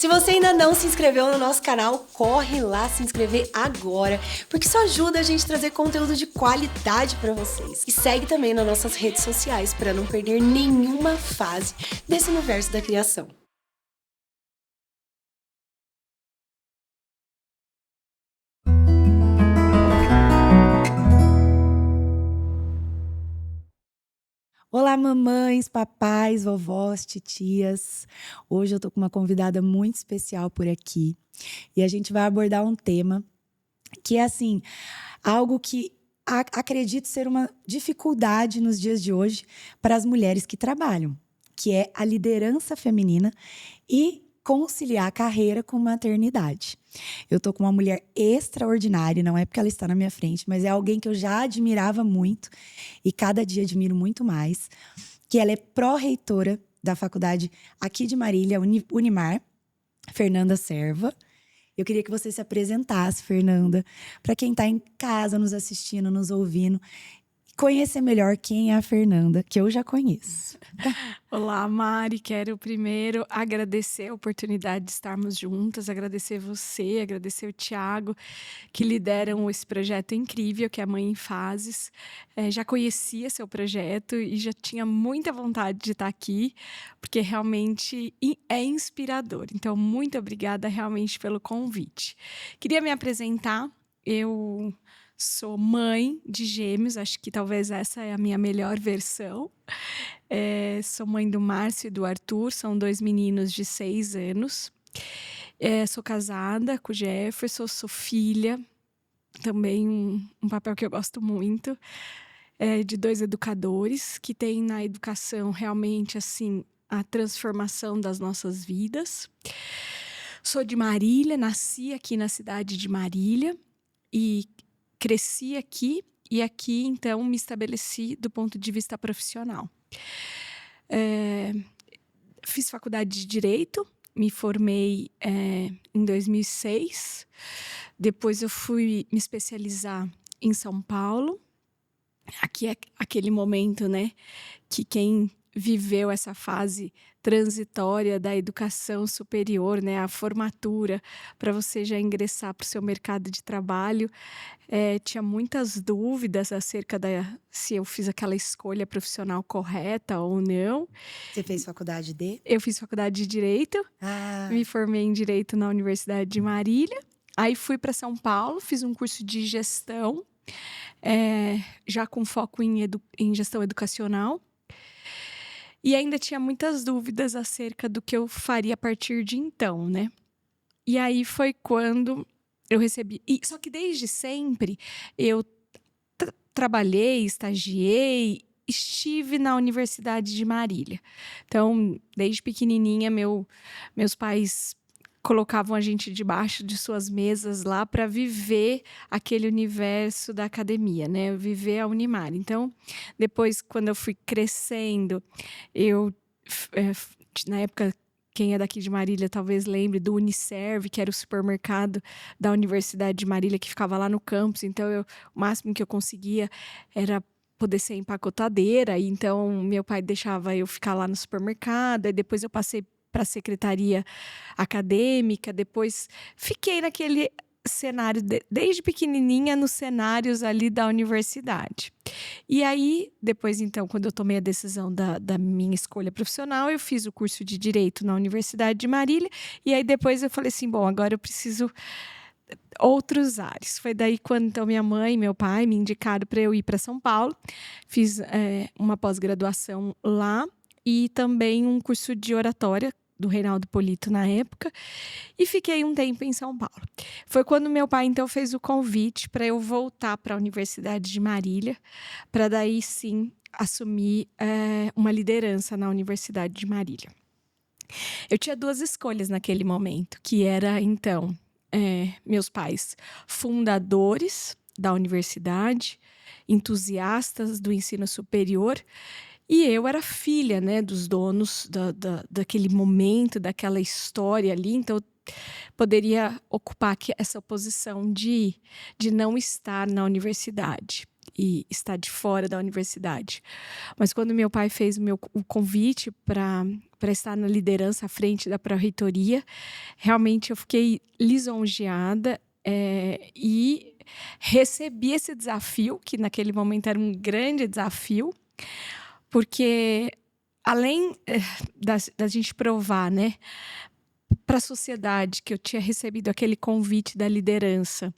Se você ainda não se inscreveu no nosso canal, corre lá se inscrever agora, porque isso ajuda a gente a trazer conteúdo de qualidade para vocês. E segue também nas nossas redes sociais para não perder nenhuma fase desse universo da criação. Olá, mamães, papais, vovós, titias. Hoje eu tô com uma convidada muito especial por aqui e a gente vai abordar um tema que é assim, algo que acredito ser uma dificuldade nos dias de hoje para as mulheres que trabalham, que é a liderança feminina e conciliar a carreira com maternidade. Eu tô com uma mulher extraordinária, não é porque ela está na minha frente, mas é alguém que eu já admirava muito e cada dia admiro muito mais, que ela é pró-reitora da faculdade aqui de Marília, Unimar, Fernanda Serva. Eu queria que você se apresentasse, Fernanda, para quem está em casa nos assistindo, nos ouvindo, conhecer melhor quem é a Fernanda, que eu já conheço. Olá, Mari. Quero primeiro agradecer a oportunidade de estarmos juntas, agradecer você, agradecer o Thiago, que lideram esse projeto incrível que é a Mãe em Fases. Já conhecia seu projeto e já tinha muita vontade de estar aqui, porque realmente é inspirador. Então, muito obrigada realmente pelo convite. Queria me apresentar. Eu sou mãe de gêmeos, acho que talvez essa é a minha melhor versão. Sou mãe do Márcio e do Arthur, são 2 meninos de 6 anos. Sou casada com o Jefferson, sou filha, também um papel que eu gosto muito, de 2 educadores que têm na educação realmente assim a transformação das nossas vidas. Sou de Marília, nasci aqui na cidade de Marília e cresci aqui e aqui então me estabeleci do ponto de vista profissional. Fiz faculdade de Direito, me formei em 2006. Depois eu fui me especializar em São Paulo. Aqui é aquele momento, né, que quem viveu essa fase transitória da educação superior, né, a formatura, para você já ingressar para o seu mercado de trabalho, tinha muitas dúvidas acerca se eu fiz aquela escolha profissional correta ou não. Você fez faculdade de? Eu fiz faculdade de Direito, me formei em Direito na Universidade de Marília. Aí fui para São Paulo, fiz um curso de gestão, já com foco em gestão educacional. E ainda tinha muitas dúvidas acerca do que eu faria a partir de então, né? E aí foi quando eu recebi... Só que desde sempre eu trabalhei, estagiei, estive na Universidade de Marília. Então, desde pequenininha, meus pais colocavam a gente debaixo de suas mesas lá para viver aquele universo da academia, né? Viver a Unimar. Então, depois, quando eu fui crescendo, na época, quem é daqui de Marília talvez lembre do Uniserv, que era o supermercado da Universidade de Marília, que ficava lá no campus. Então, o máximo que eu conseguia era poder ser empacotadeira. E então, meu pai deixava eu ficar lá no supermercado. E depois eu passei para a secretaria acadêmica. Depois fiquei naquele cenário, desde pequenininha, nos cenários ali da universidade. E aí, depois, então, quando eu tomei a decisão da minha escolha profissional, eu fiz o curso de Direito na Universidade de Marília. E aí, depois eu falei assim, bom, agora eu preciso outros ares. Foi daí quando então, minha mãe e meu pai me indicaram para eu ir para São Paulo. Fiz uma pós-graduação lá e também um curso de oratória do Reinaldo Polito na época, e fiquei um tempo em São Paulo. Foi quando meu pai, então, fez o convite para eu voltar para a Universidade de Marília, para daí, sim, assumir uma liderança na Universidade de Marília. Eu tinha 2 escolhas naquele momento, que era, então, meus pais fundadores da universidade, entusiastas do ensino superior, e eu era filha, né, dos donos daquele momento, daquela história ali. Então, eu poderia ocupar essa posição de não estar na universidade. e estar de fora da universidade. Mas quando meu pai fez o convite para estar na liderança à frente da pró-reitoria, realmente eu fiquei lisonjeada e recebi esse desafio, que naquele momento era um grande desafio, porque além da gente provar, né, para a sociedade que eu tinha recebido aquele convite da liderança,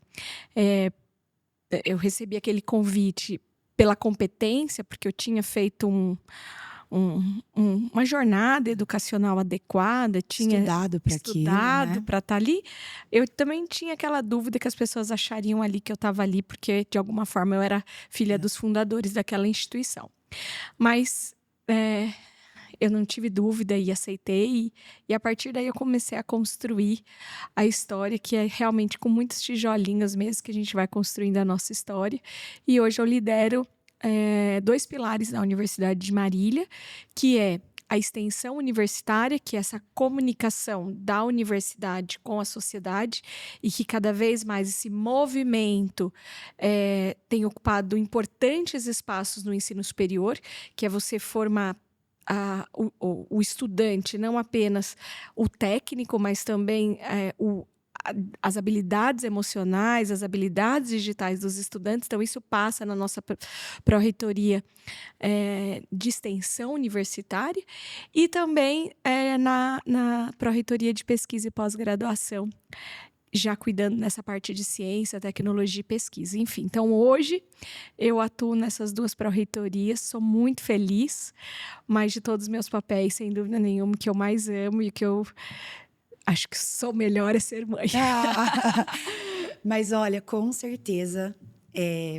eu recebi aquele convite pela competência, porque eu tinha feito uma jornada educacional adequada, tinha Estudado para aquilo, estudado né? para estar ali. Eu também tinha aquela dúvida que as pessoas achariam ali que eu estava ali, porque de alguma forma eu era filha dos fundadores daquela instituição. Mas eu não tive dúvida e aceitei, e a partir daí eu comecei a construir a história, que é realmente com muitos tijolinhos mesmo que a gente vai construindo a nossa história. E hoje eu lidero 2 pilares da Universidade de Marília, que é a extensão universitária, que é essa comunicação da universidade com a sociedade, e que cada vez mais esse movimento tem ocupado importantes espaços no ensino superior, que é você formar o estudante, não apenas o técnico, mas também as habilidades emocionais, as habilidades digitais dos estudantes. Então, isso passa na nossa pró-reitoria de extensão universitária e também na pró-reitoria de pesquisa e pós-graduação, já cuidando nessa parte de ciência, tecnologia e pesquisa. Enfim, então hoje eu atuo nessas 2 pró-reitorias, sou muito feliz, mas de todos os meus papéis, sem dúvida nenhuma, o que eu mais amo e que eu acho que sou melhor é ser mãe. Mas olha, com certeza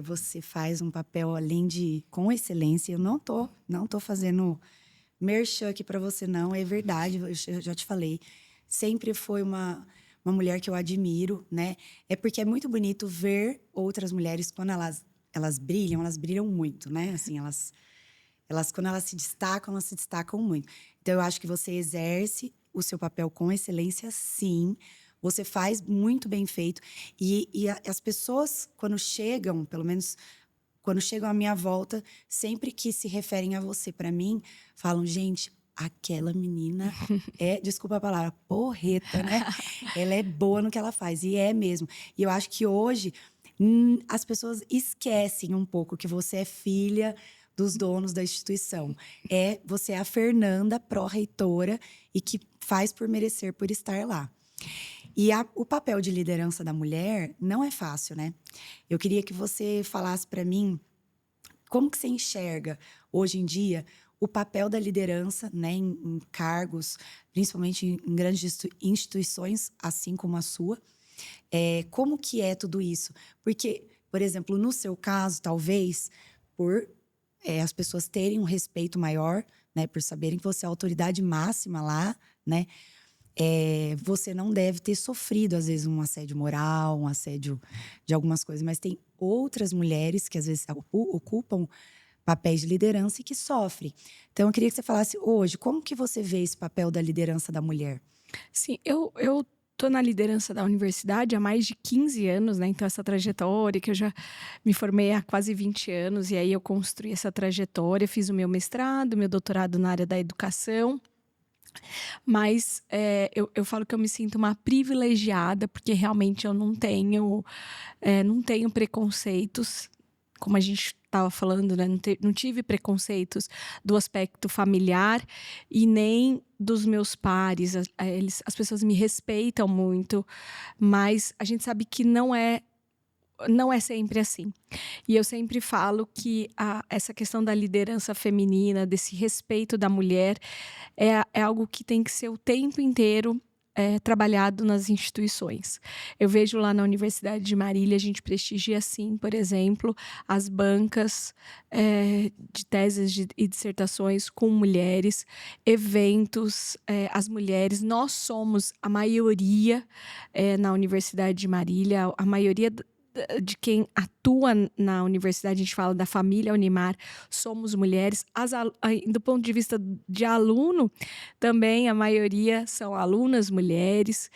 você faz um papel além de com excelência. Eu não tô fazendo merchan aqui para você, não. É verdade, eu já te falei. Sempre foi uma mulher que eu admiro, né? É porque é muito bonito ver outras mulheres quando elas brilham muito, né? Assim, elas quando elas se destacam muito. Então, eu acho que você exerce o seu papel com excelência, sim. Você faz muito bem feito. E as pessoas, quando chegam, pelo menos quando chegam à minha volta, sempre que se referem a você, para mim, falam, gente, aquela menina desculpa a palavra, porreta, né? Ela é boa no que ela faz, e é mesmo. E eu acho que hoje as pessoas esquecem um pouco que você é filha dos donos da instituição. Você é a Fernanda, pró-reitora, e que faz por merecer por estar lá. E o papel de liderança da mulher não é fácil, né? Eu queria que você falasse para mim como que você enxerga, hoje em dia, o papel da liderança, né, em cargos, principalmente em grandes instituições, assim como a sua. Como que é tudo isso? Porque, por exemplo, no seu caso, talvez, por as pessoas terem um respeito maior, né, por saberem que você é a autoridade máxima lá, né, você não deve ter sofrido, às vezes, um assédio moral, um assédio de algumas coisas. Mas tem outras mulheres que, às vezes, ocupam papéis de liderança e que sofrem. Então, eu queria que você falasse hoje, como que você vê esse papel da liderança da mulher? Sim, eu tô na liderança da universidade há mais de 15 anos, né? Então, essa trajetória que eu já me formei há quase 20 anos, e aí eu construí essa trajetória, fiz o meu mestrado, meu doutorado na área da educação. Mas eu falo que eu me sinto uma privilegiada, porque realmente eu não tenho preconceitos, como a gente estava falando, né? Não tive preconceitos do aspecto familiar e nem dos meus pares. As pessoas me respeitam muito, mas a gente sabe que não é sempre assim. E eu sempre falo que essa questão da liderança feminina, desse respeito da mulher, é algo que tem que ser o tempo inteiro trabalhado nas instituições. Eu vejo lá na Universidade de Marília, a gente prestigia, sim, por exemplo, as bancas de teses e dissertações com mulheres, eventos, as mulheres. Nós somos a maioria na Universidade de Marília, a maioria de quem atua na universidade, a gente fala da família Unimar, somos mulheres. Do ponto de vista de aluno, também a maioria são alunas mulheres.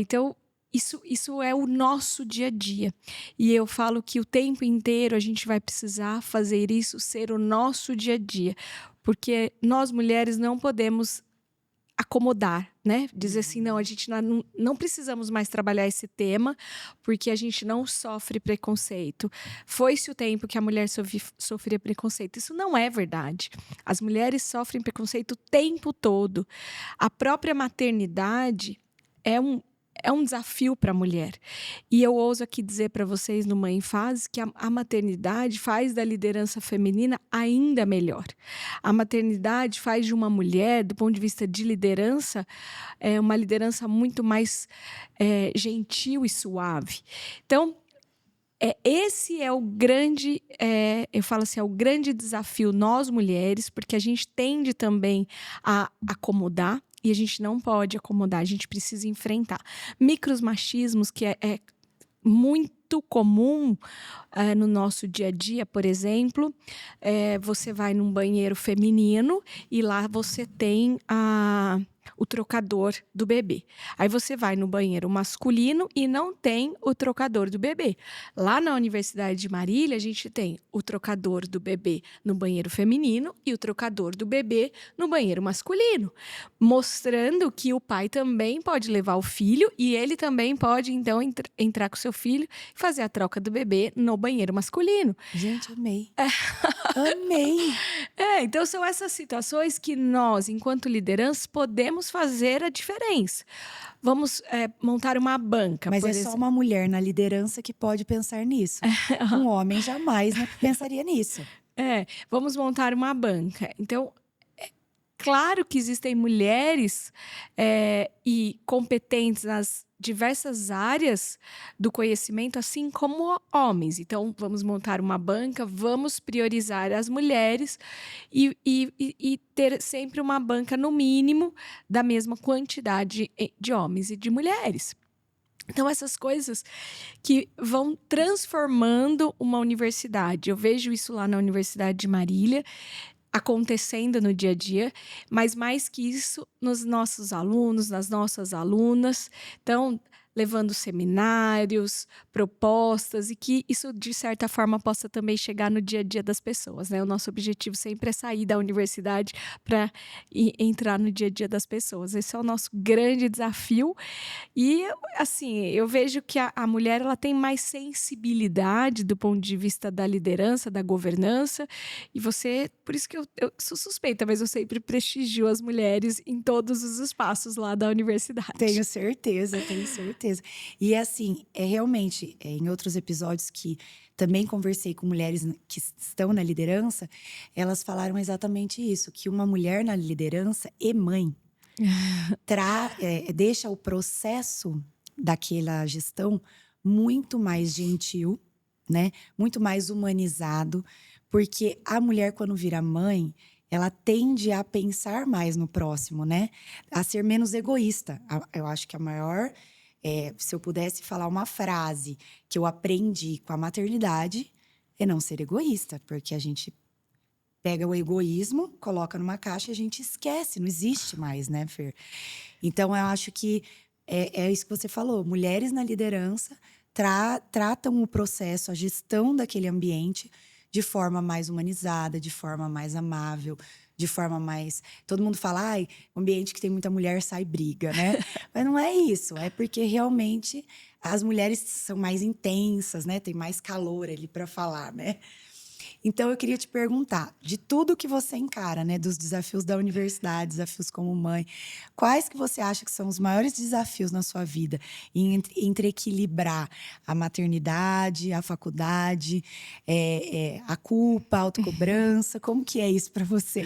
Então, isso é o nosso dia a dia. E eu falo que o tempo inteiro a gente vai precisar fazer isso ser o nosso dia a dia. Porque nós mulheres não podemos acomodar, né? Dizer assim, não, a gente não precisamos mais trabalhar esse tema porque a gente não sofre preconceito. Foi-se o tempo que a mulher sofria preconceito. Isso não é verdade. As mulheres sofrem preconceito o tempo todo. A própria maternidade é um desafio para a mulher. E eu ouso aqui dizer para vocês, no Mãe em Fase, que a maternidade faz da liderança feminina ainda melhor. A maternidade faz de uma mulher, do ponto de vista de liderança, uma liderança muito mais gentil e suave. Então, esse é o grande, eu falo assim, é o grande desafio nós mulheres, porque a gente tende também a acomodar, e a gente não pode acomodar, a gente precisa enfrentar. Micromachismos, que é muito comum no nosso dia a dia, por exemplo, você vai num banheiro feminino e lá você tem o trocador do bebê. Aí você vai no banheiro masculino e não tem o trocador do bebê. Lá na Universidade de Marília, a gente tem o trocador do bebê no banheiro feminino e o trocador do bebê no banheiro masculino, mostrando que o pai também pode levar o filho e ele também pode, então, entrar com o seu filho e fazer a troca do bebê no banheiro masculino. Gente, amei. Amei. Então são essas situações que nós, enquanto lideranças, podemos fazer a diferença. Vamos montar uma banca. Mas só uma mulher na liderança que pode pensar nisso. Um homem jamais pensaria nisso. Vamos montar uma banca. Então, claro que existem mulheres e competentes nas diversas áreas do conhecimento, assim como homens. Então, vamos montar uma banca, vamos priorizar as mulheres e ter sempre uma banca, no mínimo, da mesma quantidade de homens e de mulheres. Então, essas coisas que vão transformando uma universidade. Eu vejo isso lá na Universidade de Marília, acontecendo no dia a dia, mas mais que isso, nos nossos alunos, nas nossas alunas. Então, levando seminários, propostas, e que isso, de certa forma, possa também chegar no dia a dia das pessoas, né? O nosso objetivo sempre é sair da universidade para entrar no dia a dia das pessoas. Esse é o nosso grande desafio. E, assim, eu vejo que a mulher ela tem mais sensibilidade do ponto de vista da liderança, da governança, e por isso que eu sou suspeita, mas eu sempre prestigio as mulheres em todos os espaços lá da universidade. Tenho certeza. E assim, realmente, em outros episódios que também conversei com mulheres que estão na liderança, elas falaram exatamente isso, que uma mulher na liderança e mãe deixa o processo daquela gestão muito mais gentil, né? Muito mais humanizado, porque a mulher, quando vira mãe, ela tende a pensar mais no próximo, né? A ser menos egoísta. Eu acho que a maior… se eu pudesse falar uma frase que eu aprendi com a maternidade, é não ser egoísta, porque a gente pega o egoísmo, coloca numa caixa e a gente esquece, não existe mais, né, Fer? Então, eu acho que é isso que você falou, mulheres na liderança tratam o processo, a gestão daquele ambiente de forma mais humanizada, de forma mais amável, de forma mais… Todo mundo fala, ambiente que tem muita mulher sai briga, né? Mas não é isso, é porque realmente as mulheres são mais intensas, né? Tem mais calor ali para falar, né? Então, eu queria te perguntar, de tudo que você encara, né? Dos desafios da universidade, desafios como mãe, quais que você acha que são os maiores desafios na sua vida entre equilibrar a maternidade, a faculdade, a culpa, a autocobrança? Como que é isso para você?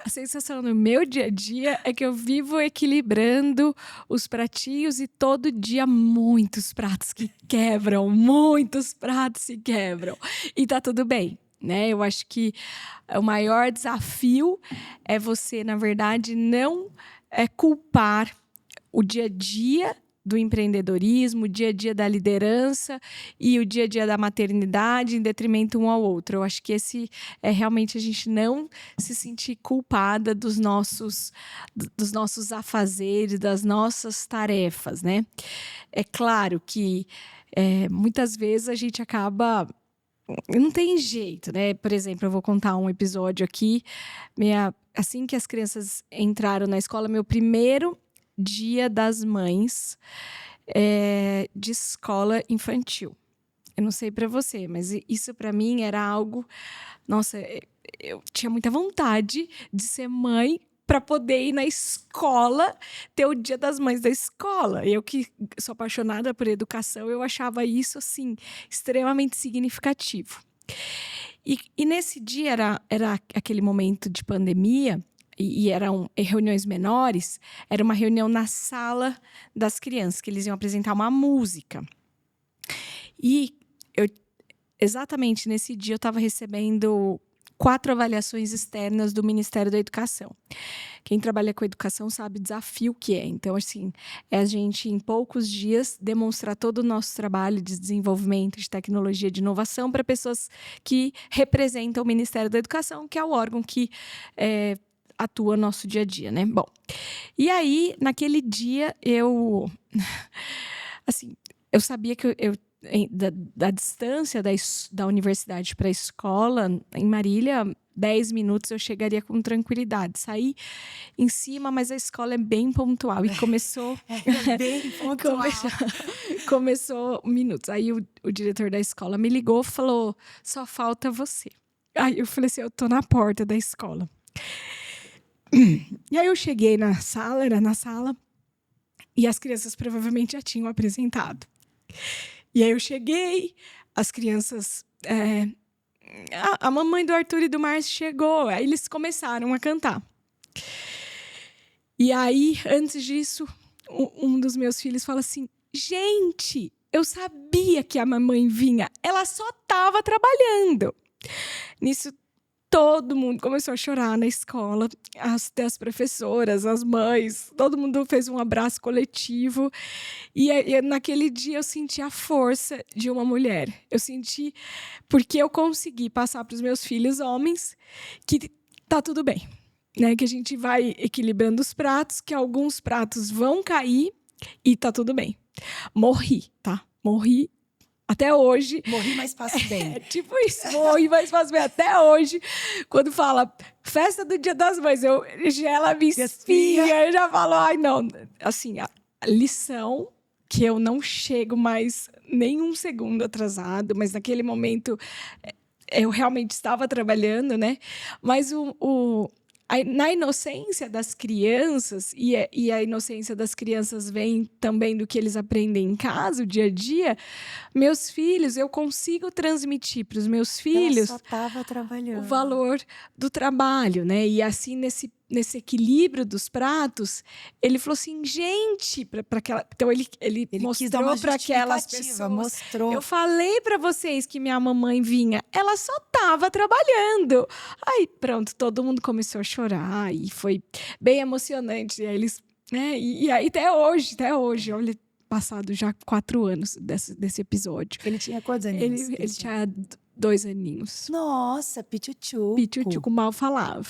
A sensação no meu dia a dia é que eu vivo equilibrando os pratinhos e todo dia muitos pratos que quebram, muitos pratos se quebram. E tá tudo bem, né? Eu acho que o maior desafio é você, na verdade, não culpar o dia a dia do empreendedorismo, o dia a dia da liderança e o dia a dia da maternidade em detrimento um ao outro. Eu acho que esse é realmente a gente não se sentir culpada dos nossos afazeres, das nossas tarefas, né? É claro que muitas vezes a gente acaba... Não tem jeito, né? Por exemplo, eu vou contar um episódio aqui. Assim que as crianças entraram na escola, meu primeiro dia das mães de escola infantil. Eu não sei para você, mas isso para mim era algo... Nossa, eu tinha muita vontade de ser mãe para poder ir na escola, ter o Dia das Mães da escola. Eu que sou apaixonada por educação, eu achava isso, assim, extremamente significativo. E nesse dia era aquele momento de pandemia, e eram reuniões menores, era uma reunião na sala das crianças, que eles iam apresentar uma música. E exatamente nesse dia eu estava recebendo 4 avaliações externas do Ministério da Educação. Quem trabalha com educação sabe o desafio que é. Então, assim, é a gente, em poucos dias, demonstrar todo o nosso trabalho de desenvolvimento, de tecnologia, de inovação para pessoas que representam o Ministério da Educação, que é o órgão que atua no nosso dia a dia, né? Bom, e aí, naquele dia, eu sabia que da distância da universidade para a escola, em Marília, 10 minutos eu chegaria com tranquilidade. Saí em cima, mas a escola é bem pontual. E começou... bem pontual. Começou minutos. Aí o diretor da escola me ligou e falou, só falta você. Aí eu falei assim, eu tô na porta da escola. E aí eu cheguei na sala, e as crianças provavelmente já tinham apresentado. E aí eu cheguei, as crianças... a mamãe do Arthur e do Márcio chegou, aí eles começaram a cantar. E aí, antes disso, um dos meus filhos fala assim, gente, eu sabia que a mamãe vinha, ela só estava trabalhando. Nisso, todo mundo começou a chorar na escola, as professoras, as mães, todo mundo fez um abraço coletivo. E naquele dia eu senti a força de uma mulher. Eu senti, porque eu consegui passar para os meus filhos homens que tá tudo bem, né? Que a gente vai equilibrando os pratos, que alguns pratos vão cair e tá tudo bem. Morri, tá? Morri. Até hoje... Morri, mas passo bem. Tipo isso, morri, mas passo bem. Até hoje, quando fala festa do Dia das Mães, ela me espinha, eu já falo, ai, não. Assim, a lição que eu não chego mais nem um segundo atrasado, mas naquele momento eu realmente estava trabalhando, né? Mas na inocência das crianças, e a inocência das crianças vem também do que eles aprendem em casa, o dia a dia, meus filhos, eu consigo transmitir para os meus filhos Ela só estava trabalhando. O valor do trabalho, né? E assim, nesse equilíbrio dos pratos, ele falou assim, gente, para aquela... Então, ele mostrou para aquelas pessoas. Mostrou. Eu falei para vocês que minha mamãe vinha, ela só estava trabalhando. Aí, pronto, todo mundo começou a chorar e foi bem emocionante. E aí, eles, né? E aí, até hoje, olha, passado já 4 anos desse episódio. Ele tinha quantos aninhos? Ele tinha 2 aninhos. Nossa, Pichuchuco. Pichuchuco mal falava.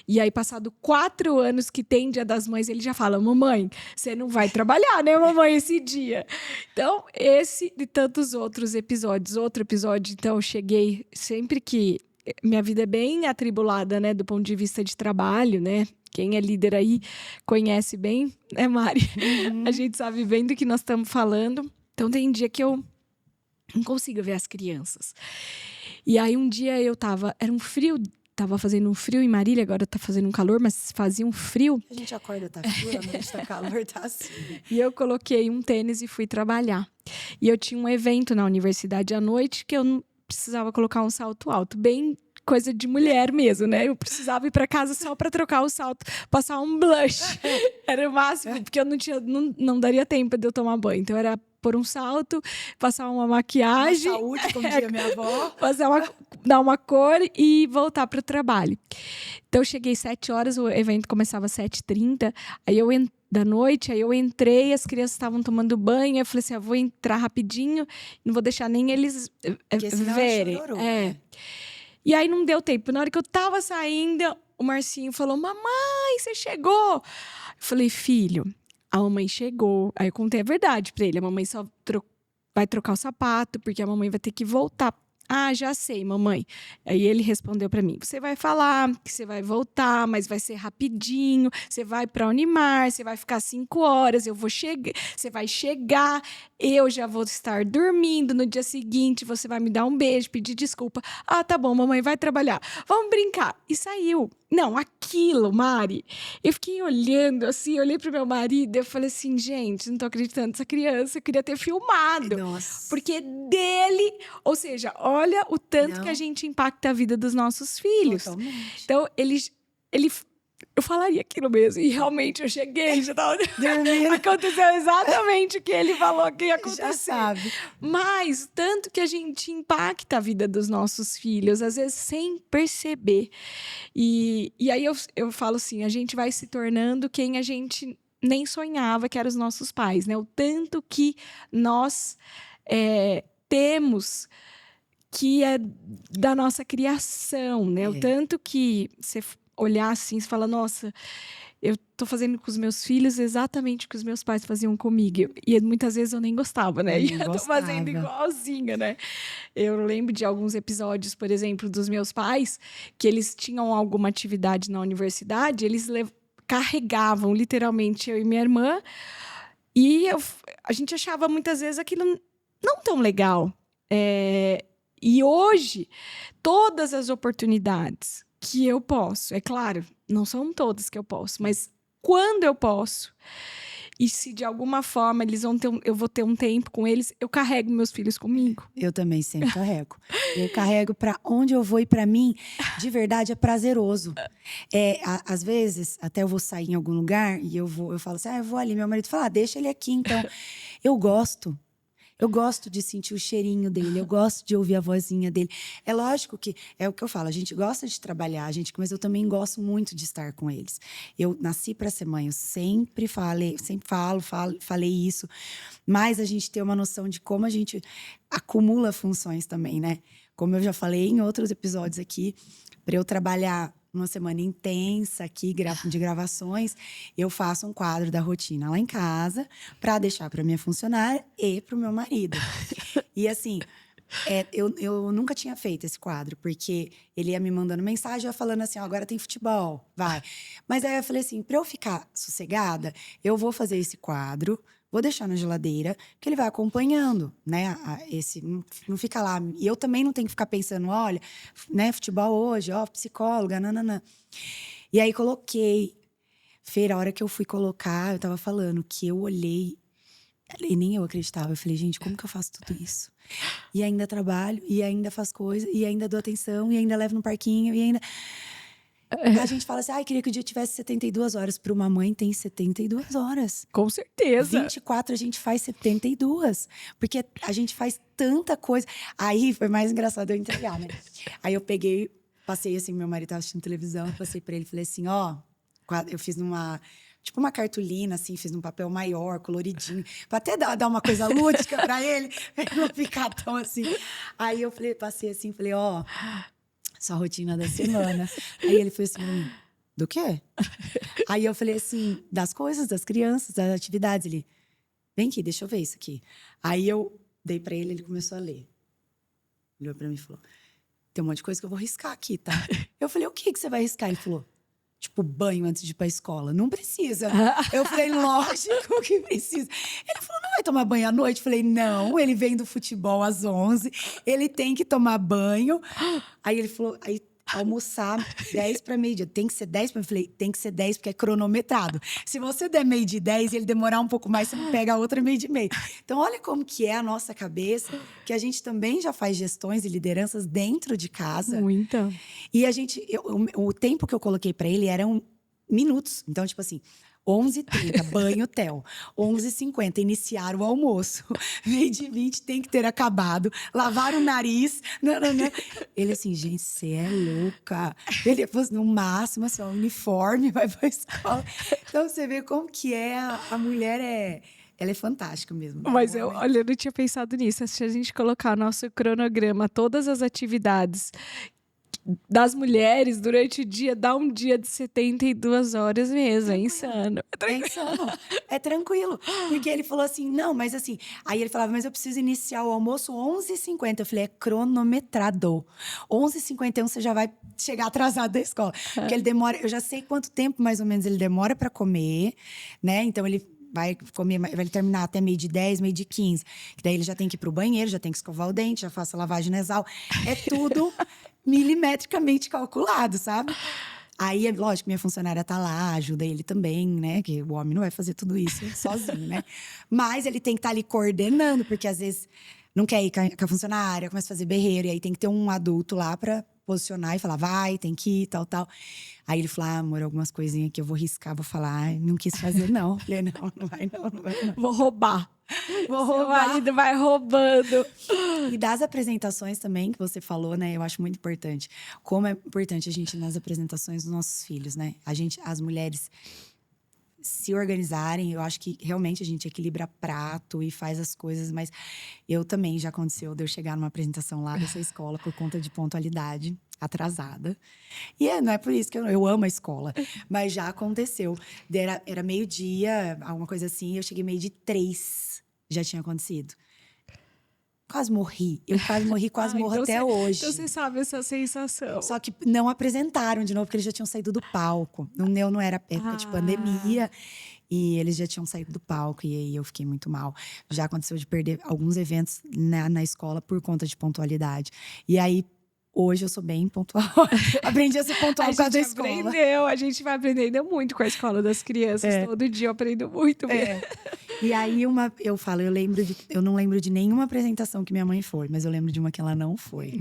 E aí, passado 4 anos que tem Dia das Mães, ele já fala, mamãe, você não vai trabalhar, né, mamãe, esse dia? Então, esse e tantos outros episódios. Outro episódio, então, eu cheguei sempre que... Minha vida é bem atribulada, né, do ponto de vista de trabalho, né? Quem é líder aí conhece bem, né, Mari? Uhum. A gente sabe bem do que nós estamos falando. Então, tem dia que eu não consigo ver as crianças. E aí, um dia era um frio, tava fazendo um frio em Marília, agora tá fazendo um calor, mas fazia um frio. A gente acorda, tá frio, a noite tá calor, tá assim. E eu coloquei um tênis e fui trabalhar. E eu tinha um evento na universidade à noite que eu não precisava colocar um salto alto, bem coisa de mulher mesmo, né? Eu precisava ir para casa só para trocar o salto, passar um blush. Era o máximo, porque eu não daria tempo de eu tomar banho. Então era pôr um salto, passar uma maquiagem, uma saúde, como dizia minha avó, dar uma cor e voltar para o trabalho. Então eu cheguei 7 horas, o evento começava às 7h30, aí eu da noite, aí eu entrei, as crianças estavam tomando banho, aí eu falei assim, eu vou entrar rapidinho, não vou deixar nem eles Porque senão verem. chororô, E aí não deu tempo. Na hora que eu tava saindo, o Marcinho falou, mamãe, você chegou? Eu falei, filho, a mamãe chegou. Aí eu contei a verdade pra ele, a mamãe só vai trocar o sapato, porque a mamãe vai ter que voltar. Ah, já sei, mamãe. Aí ele respondeu pra mim, você vai falar que você vai voltar, mas vai ser rapidinho, você vai pra Unimar, você vai ficar 5 horas, eu vou chegar, você vai chegar, eu já vou estar dormindo, no dia seguinte você vai me dar um beijo, pedir desculpa. Ah, tá bom, mamãe, vai trabalhar. Vamos brincar. E saiu. Não, aquilo, Mari, eu fiquei olhando assim, olhei pro meu marido, eu falei assim, gente, não tô acreditando nessa criança, eu queria ter filmado. Nossa. Porque dele, ou seja, olha o tanto que a gente impacta a vida dos nossos filhos. Totalmente. Então, ele eu falaria aquilo mesmo. E realmente eu cheguei, já tava Dormindo. aconteceu exatamente o que ele falou que ia acontecer. Já sabe. Mas tanto que a gente impacta a vida dos nossos filhos, às vezes sem perceber. E aí eu falo assim, a gente vai se tornando quem a gente nem sonhava que eram os nossos pais, né? O tanto que nós temos que é da nossa criação, né? O tanto que você olhar assim, você fala, nossa, eu tô fazendo com os meus filhos exatamente o que os meus pais faziam comigo. E muitas vezes eu nem gostava, né? E eu tô fazendo igualzinha, né? Eu lembro de alguns episódios, por exemplo, dos meus pais, que eles tinham alguma atividade na universidade, eles carregavam literalmente eu e minha irmã, e a gente achava muitas vezes aquilo não tão legal. E hoje, todas as oportunidades que eu posso, é claro, não são todas que eu posso, mas quando eu posso, e se de alguma forma eu vou ter um tempo com eles, eu carrego meus filhos comigo. Eu também sempre carrego. Eu carrego pra onde eu vou, e pra mim, de verdade, é prazeroso. Às vezes, até eu vou sair em algum lugar e eu falo assim, eu vou ali. Meu marido fala, deixa ele aqui. Então, eu gosto. Eu gosto de sentir o cheirinho dele, eu gosto de ouvir a vozinha dele. É lógico que, é o que eu falo, a gente gosta de trabalhar, mas eu também gosto muito de estar com eles. Eu nasci para ser mãe, eu sempre falei isso, mas a gente tem uma noção de como a gente acumula funções também, né? Como eu já falei em outros episódios aqui, para eu trabalhar uma semana intensa aqui de gravações, eu faço um quadro da rotina lá em casa para deixar para minha funcionária e para o meu marido. E assim, eu nunca tinha feito esse quadro, porque ele ia me mandando mensagem, eu ia falando assim, agora tem futebol, vai. Mas aí eu falei assim, para eu ficar sossegada, eu vou fazer esse quadro, vou deixar na geladeira, que ele vai acompanhando, né? Não fica lá. E eu também não tenho que ficar pensando, olha, né, futebol hoje, psicóloga, nananã. E aí coloquei. Feira, a hora que eu fui colocar, eu tava falando que eu olhei, e nem eu acreditava. Eu falei, gente, como que eu faço tudo isso? E ainda trabalho, e ainda faço coisa, e ainda dou atenção, e ainda levo no parquinho, e ainda... A gente fala assim, queria que o dia tivesse 72 horas. Para uma mãe, tem 72 horas. Com certeza. 24 a gente faz 72. Porque a gente faz tanta coisa. Aí foi mais engraçado eu entregar, né? Aí eu peguei, passei assim, meu marido tava assistindo televisão, passei para ele e falei assim, eu fiz numa... Tipo uma cartolina, assim, fiz num papel maior, coloridinho. Pra até dar uma coisa lúdica pra ele, pra ele não ficar tão assim. Aí eu passei assim, falei, sua rotina da semana. Aí ele foi assim, do quê? Aí eu falei assim, das coisas, das crianças, das atividades. Ele, vem aqui, deixa eu ver isso aqui. Aí eu dei pra ele, ele começou a ler. Olhou pra mim e falou, tem um monte de coisa que eu vou riscar aqui, tá? Eu falei, o que você vai riscar? Ele falou, tipo, banho antes de ir pra escola. Não precisa. Eu falei, lógico que precisa. Ele falou, não vai tomar banho à noite? Eu falei, não, ele vem do futebol às 11, ele tem que tomar banho. Aí ele falou, almoçar 10 para meio-dia. Tem que ser 10 para... Eu falei, tem que ser 10 porque é cronometrado. Se você der meio-dia e 10 e ele demorar um pouco mais, você pega a outra meio-dia e meio. Então, olha como que é a nossa cabeça, que a gente também já faz gestões e lideranças dentro de casa. Muita. E o tempo que eu coloquei para ele eram minutos. Então, tipo assim, 11h30, banho Theo. 11h50, iniciar o almoço. 20h20, tem que ter acabado. Lavar o nariz. Não. Ele assim, gente, você é louca. Ele falou no máximo, assim, uniforme, vai pra escola. Então, você vê como que a mulher ela é fantástica mesmo. Mas olha, eu não tinha pensado nisso. Se a gente colocar o nosso cronograma, todas as atividades das mulheres durante o dia, dá um dia de 72 horas mesmo. É insano. É tranquilo. Porque ele falou assim, não, mas assim... Aí ele falava, mas eu preciso iniciar o almoço 11h50. Eu falei, é cronometrado. 11h51 você já vai chegar atrasado da escola. Porque ele demora... Eu já sei quanto tempo, mais ou menos, ele demora para comer, né? Então, ele vai comer, vai terminar até 12h10, 12h15. Que daí ele já tem que ir pro banheiro, já tem que escovar o dente, já faço a lavagem nasal. É tudo milimetricamente calculado, sabe? Aí, lógico, minha funcionária tá lá, ajuda ele também, né? Que o homem não vai fazer tudo isso sozinho, né? Mas ele tem que estar ali coordenando, porque às vezes não quer ir com a funcionária, começa a fazer berreiro, e aí tem que ter um adulto lá pra posicionar e falar, vai, tem que ir, tal. Aí ele falou, amor, algumas coisinhas que eu vou riscar, vou falar, não quis fazer, não. Eu falei, não vai não. Vou roubar. Seu marido vai roubando. E das apresentações também, que você falou, né? Eu acho muito importante. Como é importante a gente, nas apresentações dos nossos filhos, né? As mulheres se organizarem. Eu acho que realmente a gente equilibra prato e faz as coisas. Mas eu também, já aconteceu de eu chegar numa apresentação lá dessa escola por conta de pontualidade, atrasada. E não é por isso que eu amo a escola. Mas já aconteceu. Era 12h, alguma coisa assim. Eu cheguei 12h03. Já tinha acontecido. Quase morri. Eu quase morro então até hoje. Então você sabe essa sensação. Só que não apresentaram de novo, porque eles já tinham saído do palco. Não era época de pandemia. E eles já tinham saído do palco. E aí eu fiquei muito mal. Já aconteceu de perder alguns eventos na escola por conta de pontualidade. E aí, hoje eu sou bem pontual. Aprendi a ser pontual por causa da escola. A gente vai aprendendo muito com a escola das crianças. Todo dia eu aprendo muito mesmo. E aí, eu não lembro de nenhuma apresentação que minha mãe foi, mas eu lembro de uma que ela não foi.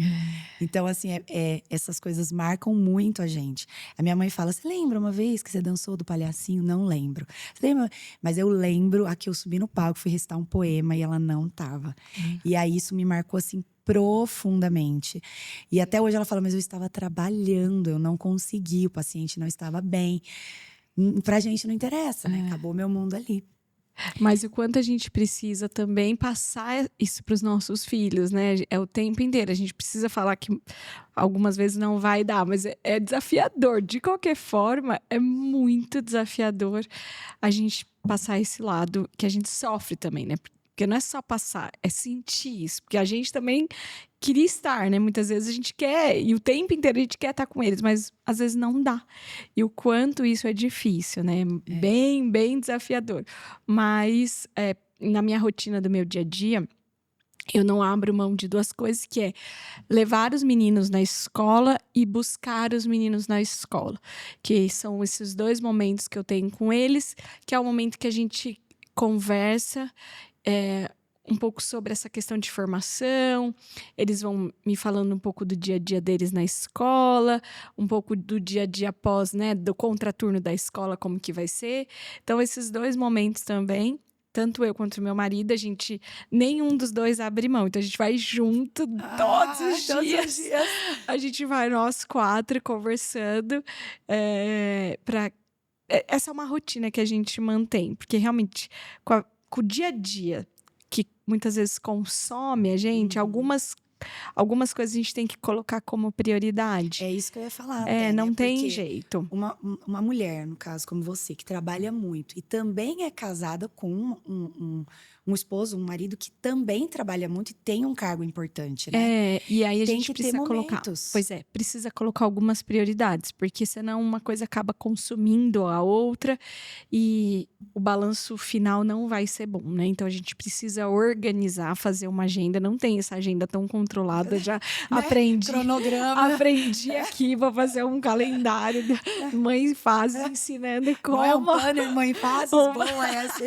Então, assim, essas coisas marcam muito a gente. A minha mãe fala, você lembra uma vez que você dançou do palhacinho? Não lembro. Você lembra? Mas eu lembro, a que eu subi no palco, fui recitar um poema e ela não tava. E aí, isso me marcou, assim, profundamente. E até hoje ela fala, mas eu estava trabalhando, eu não consegui, o paciente não estava bem. Pra gente não interessa, né? Acabou meu mundo ali. Mas o quanto a gente precisa também passar isso para os nossos filhos, né? É o tempo inteiro. A gente precisa falar que algumas vezes não vai dar, mas é desafiador. De qualquer forma, é muito desafiador a gente passar esse lado que a gente sofre também, né? Porque não é só passar, é sentir isso. Porque a gente também queria estar, né? Muitas vezes a gente quer, e o tempo inteiro a gente quer estar com eles, mas às vezes não dá. E o quanto isso é difícil, né? Bem, bem desafiador. Mas na minha rotina do meu dia a dia, eu não abro mão de duas coisas, que é levar os meninos na escola e buscar os meninos na escola. Que são esses dois momentos que eu tenho com eles, que é o momento que a gente conversa um pouco sobre essa questão de formação. Eles vão me falando um pouco do dia a dia deles na escola, um pouco do dia a dia após, né, do contraturno da escola, como que vai ser. Então, esses dois momentos também, tanto eu quanto o meu marido, nenhum dos dois abre mão. Então, a gente vai junto todos os dias. A gente vai nós 4 conversando essa é uma rotina que a gente mantém, porque realmente com o dia a dia, que muitas vezes consome a gente, algumas coisas a gente tem que colocar como prioridade. É isso que eu ia falar. Não né? tem jeito. Uma mulher, no caso, como você, que trabalha muito e também é casada com um esposo, um marido que também trabalha muito e tem um cargo importante, né? E aí a tem gente que precisa ter colocar. momentos. Pois precisa colocar algumas prioridades, porque senão uma coisa acaba consumindo a outra e o balanço final não vai ser bom, né? Então a gente precisa organizar, fazer uma agenda. Não tem essa agenda tão controlada, já aprendi. Cronograma. Aprendi aqui, vou fazer um calendário. Mãe faz ensinando como. Não é um planner, mãe faz, boa essa.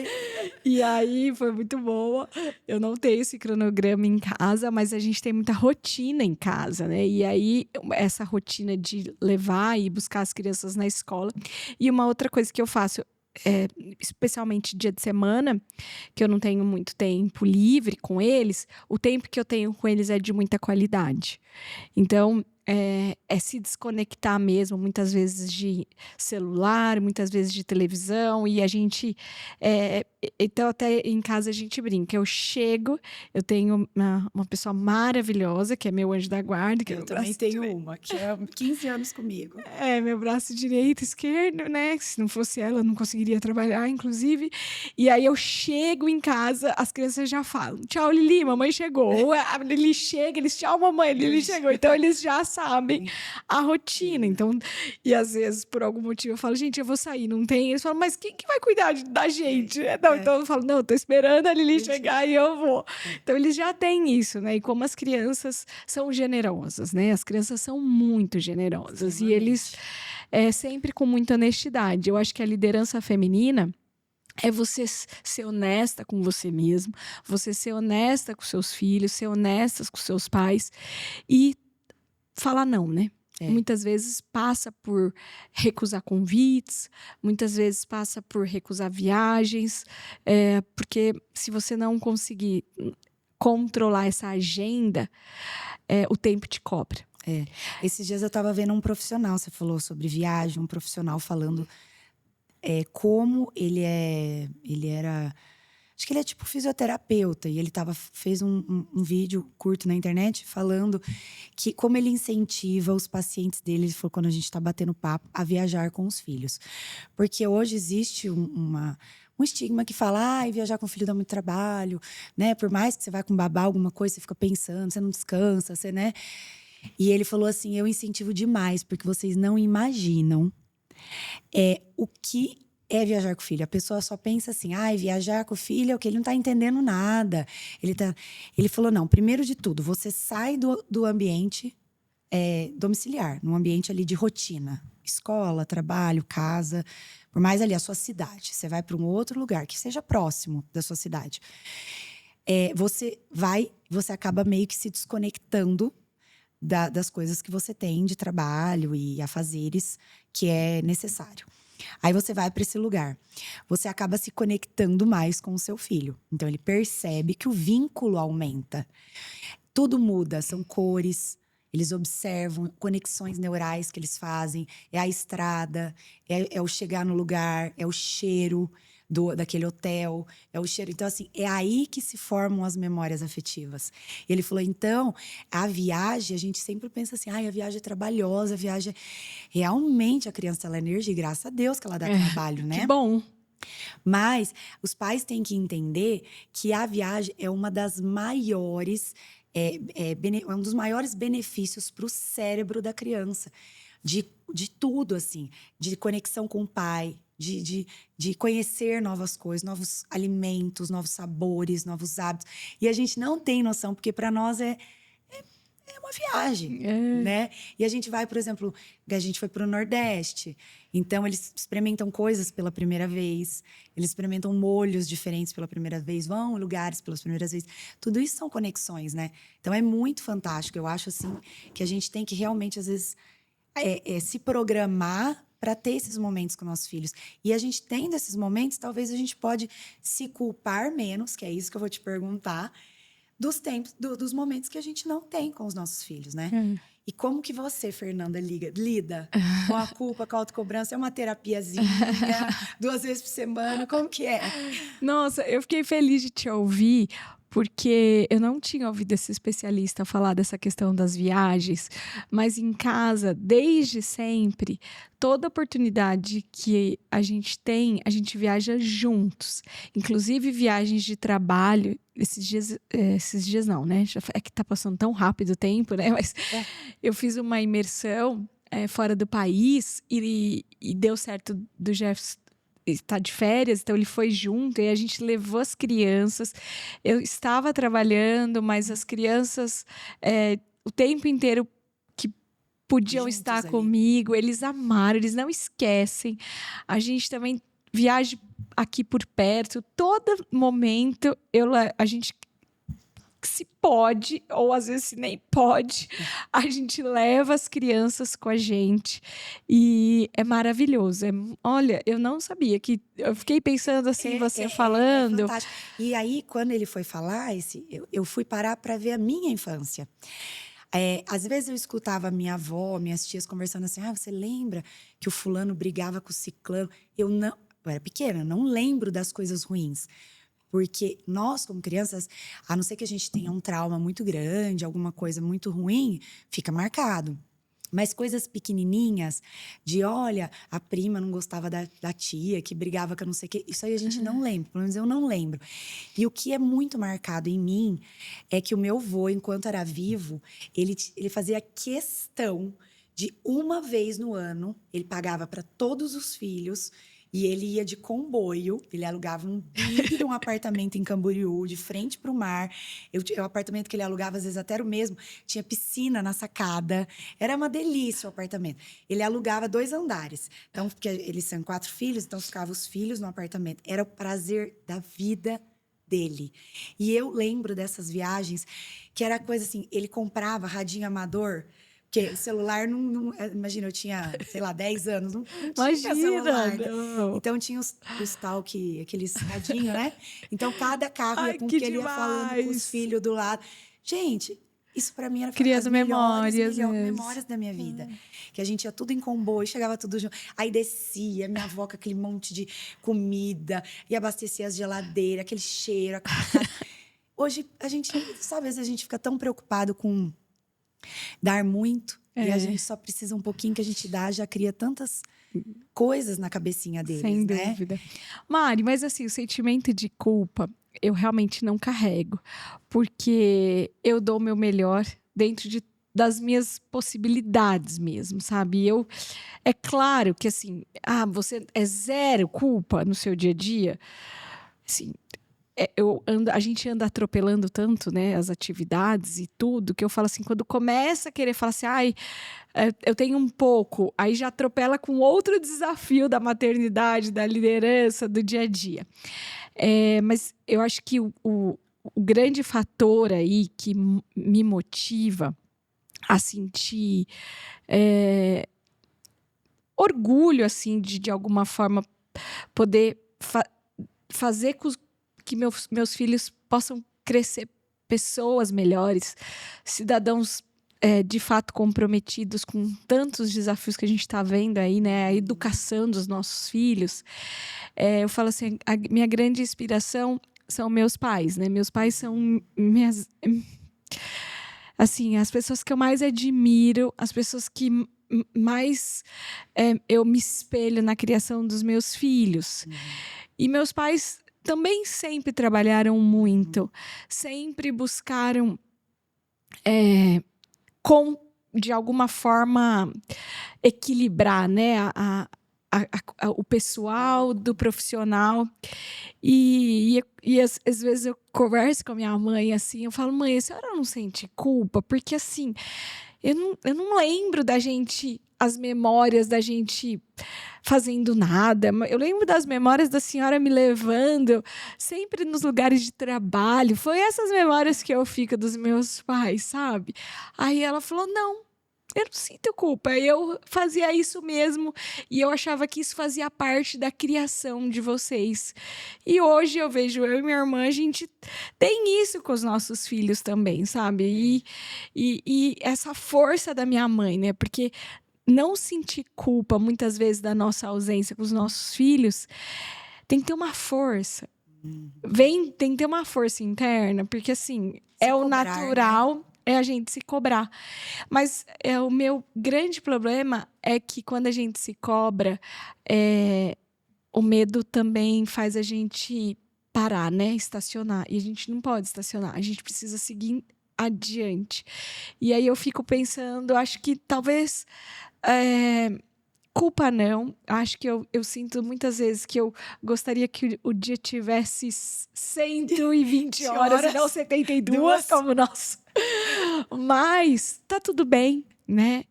E aí foi muito boa. Eu não tenho esse cronograma em casa, mas a gente tem muita rotina em casa, né? E aí, essa rotina de levar e buscar as crianças na escola. E uma outra coisa que eu faço, especialmente dia de semana, que eu não tenho muito tempo livre com eles, o tempo que eu tenho com eles é de muita qualidade. Então, é se desconectar mesmo, muitas vezes de celular, muitas vezes de televisão, e a gente... então, até em casa a gente brinca. Eu chego, eu tenho uma pessoa maravilhosa, que é meu anjo da guarda. Que eu também tenho uma, que é 15 anos comigo. Meu braço direito, esquerdo, né? Se não fosse ela, eu não conseguiria trabalhar, inclusive. E aí eu chego em casa, as crianças já falam: tchau, Lili, mamãe chegou. A Lili chega, eles: tchau, mamãe, Lili chegou. Então eles já sabem a rotina. Então, e às vezes, por algum motivo, eu falo: gente, eu vou sair, não tem. Eles falam: mas quem que vai cuidar da gente? Não, então eu falo: não, eu tô esperando a Lili chegar e eu vou. Então eles já têm isso, né? E como as crianças são generosas, né? As crianças são muito generosas. E eles sempre com muita honestidade. Eu acho que a liderança feminina é você ser honesta com você mesmo, você ser honesta com seus filhos, ser honesta com seus pais e falar não, né? Muitas vezes passa por recusar convites, muitas vezes passa por recusar viagens, porque se você não conseguir controlar essa agenda, o tempo te cobra. Esses dias eu estava vendo um profissional, você falou sobre viagem, um profissional falando como ele era... Acho que ele é tipo fisioterapeuta, e ele fez um vídeo curto na internet falando que como ele incentiva os pacientes dele, ele falou, quando a gente está batendo papo, a viajar com os filhos. Porque hoje existe um estigma que fala, viajar com o filho dá muito trabalho, né? Por mais que você vá com babá, alguma coisa, você fica pensando, você não descansa, né? E ele falou assim, eu incentivo demais, porque vocês não imaginam o que é viajar com o filho. A pessoa só pensa assim, viajar com o filho é o que ele não tá entendendo nada. Ele falou, não, primeiro de tudo, você sai do ambiente domiciliar, num ambiente ali de rotina. Escola, trabalho, casa, por mais ali a sua cidade. Você vai para um outro lugar, que seja próximo da sua cidade. Você acaba meio que se desconectando das coisas que você tem de trabalho e afazeres que é necessário. Aí você vai para esse lugar. Você acaba se conectando mais com o seu filho. Então ele percebe que o vínculo aumenta. Tudo muda, são cores, eles observam conexões neurais que eles fazem. É a estrada, é o chegar no lugar, é o cheiro daquele hotel, é o cheiro. Então, assim, é aí que se formam as memórias afetivas. E ele falou, então, a viagem, a gente sempre pensa assim, a viagem é trabalhosa, a viagem... Realmente, a criança, ela é energia, graças a Deus que ela dá trabalho, né? Que bom! Mas os pais têm que entender que a viagem é uma das maiores... é um dos maiores benefícios para o cérebro da criança. De tudo, assim. De conexão com o pai, de conhecer novas coisas, novos alimentos, novos sabores, novos hábitos. E a gente não tem noção, porque para nós é uma viagem, né? E a gente vai, por exemplo, a gente foi para o Nordeste. Então, eles experimentam coisas pela primeira vez. Eles experimentam molhos diferentes pela primeira vez. Vão em lugares pelas primeiras vezes. Tudo isso são conexões, né? Então, é muito fantástico. Eu acho, assim, que a gente tem que realmente, às vezes, se programar para ter esses momentos com nossos filhos. E a gente tendo esses momentos, talvez a gente pode se culpar menos, que é isso que eu vou te perguntar, dos momentos que a gente não tem com os nossos filhos, né? E como que você, Fernanda, lida com a culpa, com a autocobrança? É uma terapiazinha, 2 vezes por semana, como que é? Nossa, eu fiquei feliz de te ouvir, porque eu não tinha ouvido esse especialista falar dessa questão das viagens, mas em casa, desde sempre, toda oportunidade que a gente tem, a gente viaja juntos. Inclusive viagens de trabalho, esses dias não, né? É que tá passando tão rápido o tempo, né? Mas eu fiz uma imersão fora do país e deu certo do Jefferson está de férias, então ele foi junto e a gente levou as crianças. Eu estava trabalhando, mas as crianças o tempo inteiro que podiam Juntos estar ali. comigo, eles amaram, eles não esquecem. A gente também viaja aqui por perto, todo momento a gente se pode, ou às vezes se nem pode, a gente leva as crianças com a gente e é maravilhoso. Olha, eu não sabia que... Eu fiquei pensando assim, você falando... fantástico. E aí, quando ele foi falar, eu fui parar para ver a minha infância. Às vezes eu escutava a minha avó, minhas tias conversando assim, você lembra que o fulano brigava com o ciclano? Eu era pequena, não lembro das coisas ruins. Porque nós, como crianças, a não ser que a gente tenha um trauma muito grande, alguma coisa muito ruim, fica marcado. Mas coisas pequenininhas, olha, a prima não gostava da tia, que brigava com não sei o quê, isso aí a gente não lembra, pelo menos eu não lembro. E o que é muito marcado em mim é que o meu avô, enquanto era vivo, ele fazia questão de uma vez no ano, ele pagava para todos os filhos. E ele ia de comboio, ele alugava um apartamento em Camboriú, de frente para o mar. O apartamento que ele alugava, às vezes até era o mesmo, tinha piscina na sacada. Era uma delícia o apartamento. Ele alugava 2 andares. Então, porque eles são 4 filhos, então ficavam os filhos no apartamento. Era o prazer da vida dele. E eu lembro dessas viagens, que era coisa assim, ele comprava radinho amador. Porque o celular não... Imagina, eu tinha, sei lá, 10 anos. Não tinha celular. Não. Então, tinha os aqueles radinhos, né? Então, cada carro ia com o que ele ia falando com os filhos do lado. Gente, isso pra mim era criando memórias da minha vida. Que a gente ia tudo em comboio, chegava tudo junto. Aí descia, minha avó com aquele monte de comida. E abastecia as geladeiras, aquele cheiro. Hoje, a gente... Sabe, às vezes a gente fica tão preocupado com... dar muito, e a gente só precisa um pouquinho que a gente dá, já cria tantas coisas na cabecinha deles, sem dúvida. Mari, mas assim, o sentimento de culpa, eu realmente não carrego, porque eu dou o meu melhor dentro das minhas possibilidades mesmo, sabe? É claro que assim, você é zero culpa no seu dia a dia, assim... a gente anda atropelando tanto, né, as atividades e tudo, que eu falo assim, quando começa a querer falar assim, eu tenho um pouco, aí já atropela com outro desafio da maternidade, da liderança, do dia a dia. Mas eu acho que o grande fator aí que me motiva a sentir orgulho, assim, de alguma forma poder fazer que meus filhos possam crescer pessoas melhores, cidadãos de fato comprometidos com tantos desafios que a gente está vendo aí, né? A educação dos nossos filhos. Eu falo assim, a minha grande inspiração são meus pais, né? Meus pais são assim, as pessoas que eu mais admiro, as pessoas que mais eu me espelho na criação dos meus filhos. E meus pais também sempre trabalharam muito, sempre buscaram, de alguma forma, equilibrar, né, o pessoal do profissional. E às vezes eu converso com a minha mãe assim, eu falo, mãe, a senhora não sente culpa? Porque assim, eu não lembro da gente, as memórias da gente fazendo nada. Eu lembro das memórias da senhora me levando sempre nos lugares de trabalho. Foi essas memórias que eu fico dos meus pais, sabe? Aí ela falou, não, eu não sinto culpa. Eu fazia isso mesmo e eu achava que isso fazia parte da criação de vocês. E hoje eu vejo eu e minha irmã, a gente tem isso com os nossos filhos também, sabe? E essa força da minha mãe, né? Porque não sentir culpa, muitas vezes, da nossa ausência com os nossos filhos, tem que ter uma força. Tem que ter uma força interna, porque, assim, o natural, né? É a gente se cobrar. Mas o meu grande problema é que, quando a gente se cobra, o medo também faz a gente parar, né? Estacionar. E a gente não pode estacionar. A gente precisa seguir adiante. E aí eu fico pensando, acho que talvez... culpa não, acho que eu sinto muitas vezes que eu gostaria que o dia tivesse 120 horas e não 72 como o nosso. Mas tá tudo bem, né?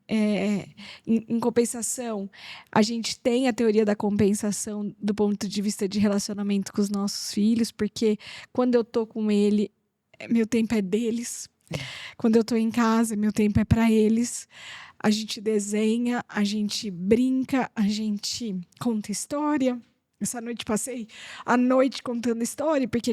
Em compensação, a gente tem a teoria da compensação do ponto de vista de relacionamento com os nossos filhos, porque quando eu tô com ele, meu tempo é deles. Quando eu tô em casa, meu tempo é para eles. A gente desenha, a gente brinca, a gente conta história. Essa noite passei a noite contando história, porque